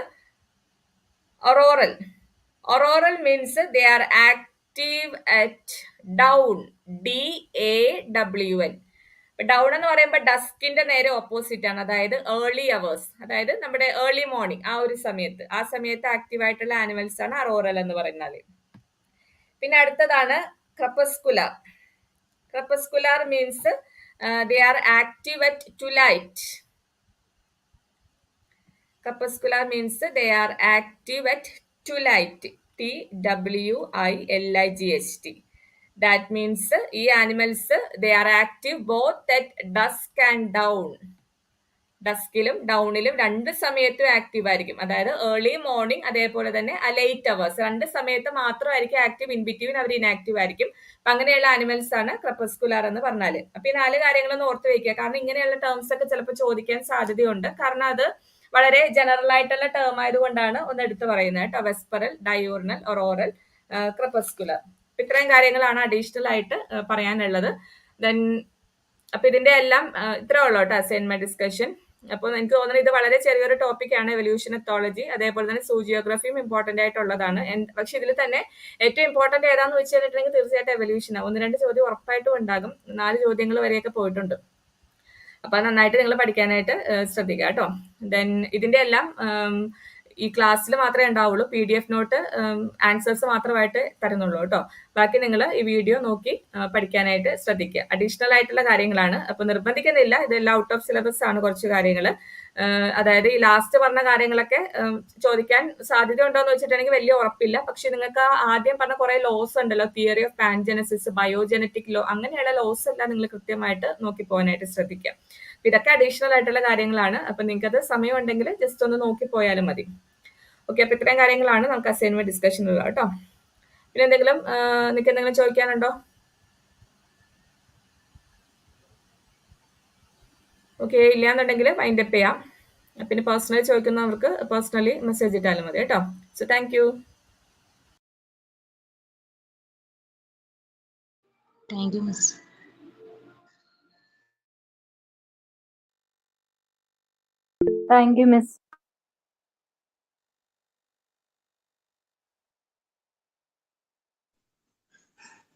auroral. Auroral means they are active at dawn. DAWN. Dawn എന്ന് പറയുമ്പോൾ ഡസ്കിന്റെ നേരെ ഓപ്പോസിറ്റ് ആണ്. അതായത് ഏർലി അവേഴ്സ്, അതായത് നമ്മുടെ ഏർലി മോർണിംഗ് ആ ഒരു സമയത്ത്, ആക്റ്റീവ് ആയിട്ടുള്ള ആനിമൽസ് ആണ് അറോറൽ എന്ന് പറയുന്നത്. പിന്നെ അടുത്തതാണ് crepuscular. Crepuscular means they are active at twilight. Crepuscular means they are active at twilight. TWILIGHT. That means ഈ animals they are active both at dusk and dawn. ഡസ്കിലും ഡൗണിലും രണ്ട് സമയത്തും ആക്റ്റീവ് ആയിരിക്കും. അതായത് ഏർലി മോർണിംഗ്, അതേപോലെ തന്നെ ലേറ്റ് അവേഴ്സ്, രണ്ട് സമയത്ത് മാത്രമായിരിക്കും ആക്റ്റീവ്. ഇൻ ബിറ്റ്വീൻ അവർ ഇനാക്റ്റീവ് ആയിരിക്കും. അപ്പൊ അങ്ങനെയുള്ള ആനിമൽസ് ആണ് ക്രപ്പസ്കുലാർ എന്ന് പറഞ്ഞാല്. അപ്പൊ ഈ 4 കാര്യങ്ങളൊന്ന് ഓർത്ത് വെക്കുക. കാരണം ഇങ്ങനെയുള്ള ടേംസ് ഒക്കെ ചിലപ്പോൾ ചോദിക്കാൻ സാധ്യതയുണ്ട്. കാരണം അത് വളരെ ജനറൽ ആയിട്ടുള്ള ടേം ആയതുകൊണ്ടാണ് ഒന്ന് എടുത്തു പറയുന്നത് കേട്ടോ. വെസ്പെറൽ, ഡയൂർണൽ, ഒറോറൽ, ക്രപ്പസ്കുലർ. ഇത്രയും കാര്യങ്ങളാണ് അഡീഷണൽ ആയിട്ട് പറയാനുള്ളത്. ദെൻ അപ്പൊ ഇതിന്റെ എല്ലാം ഇത്രേ ഉള്ളൂ കേട്ടോ അസൈൻമെന്റ് ഡിസ്കഷൻ. അപ്പോൾ എനിക്ക് തോന്നുന്നത് ഇത് വളരെ ചെറിയൊരു ടോപ്പിക്കാണ്, എവല്യൂഷൻ എത്തോളജി. അതേപോലെ തന്നെ സൂജിയോഗ്രഫിയും ഇമ്പോർട്ടന്റ് ആയിട്ടുള്ളതാണ്. പക്ഷെ ഇതിൽ തന്നെ ഏറ്റവും ഇമ്പോർട്ടന്റ് ഏതാന്ന് വെച്ച് കഴിഞ്ഞിട്ടുണ്ടെങ്കിൽ തീർച്ചയായിട്ടും എവല്യൂഷനാണ്. 1-2 ചോദ്യം ഉറപ്പായിട്ടും ഉണ്ടാകും. 4 ചോദ്യങ്ങൾ വരെയൊക്കെ പോയിട്ടുണ്ട്. അപ്പൊ നന്നായിട്ട് നിങ്ങൾ പഠിക്കാനായിട്ട് ശ്രദ്ധിക്കുക കേട്ടോ. ദെൻ ഇതിന്റെ എല്ലാം ഈ ക്ലാസ്സിൽ മാത്രമേ ഉണ്ടാവുള്ളൂ. PDF നോട്ട് ആൻസേഴ്സ് മാത്രമായിട്ട് തരുന്നുള്ളൂ കേട്ടോ. ബാക്കി നിങ്ങൾ ഈ വീഡിയോ നോക്കി പഠിക്കാനായിട്ട് ശ്രദ്ധിക്കുക. അഡീഷണൽ ആയിട്ടുള്ള കാര്യങ്ങളാണ്. അപ്പൊ നിർബന്ധിക്കുന്നില്ല, ഇതെല്ലാം ഔട്ട് ഓഫ് സിലബസ് ആണ് കുറച്ച് കാര്യങ്ങൾ. അതായത് ഈ ലാസ്റ്റ് പറഞ്ഞ കാര്യങ്ങളൊക്കെ ചോദിക്കാൻ സാധ്യത ഉണ്ടോ എന്ന് വെച്ചിട്ടുണ്ടെങ്കിൽ വലിയ ഉറപ്പില്ല. പക്ഷെ നിങ്ങൾക്ക് ആദ്യം പറഞ്ഞ കുറെ ലോസ് ഉണ്ടല്ലോ, തിയറി ഓഫ് പാൻജനസിസ്, ബയോജനറ്റിക് ലോ, അങ്ങനെയുള്ള ലോസ് എല്ലാം നിങ്ങൾ കൃത്യമായിട്ട് നോക്കി പോകാനായിട്ട് ശ്രദ്ധിക്കുക. ഇതൊക്കെ അഡീഷണൽ ആയിട്ടുള്ള കാര്യങ്ങളാണ്. അപ്പൊ നിങ്ങൾക്ക് അത് സമയം ഉണ്ടെങ്കിൽ ജസ്റ്റ് ഒന്ന് നോക്കി പോയാലും മതി. ഓക്കെ, അപ്പൊ ഇത്രയും കാര്യങ്ങളാണ് നമുക്ക് അസൈൻമെന്റ് ഡിസ്കഷനിലുള്ള കേട്ടോ. പിന്നെ നിങ്ങൾക്ക് എന്തെങ്കിലും ചോദിക്കാനുണ്ടോ? ഓക്കെ, ഇല്ലാന്നുണ്ടെങ്കിൽ വൈൻഡ് അപ്പ് ചെയ്യാം. പിന്നെ പേഴ്സണലി ചോദിക്കുന്നവർക്ക് പേഴ്സണലി മെസ്സേജ് ഇട്ടാലും മതി കേട്ടോ. So thank you. Thank you, Miss. Thank you, Miss.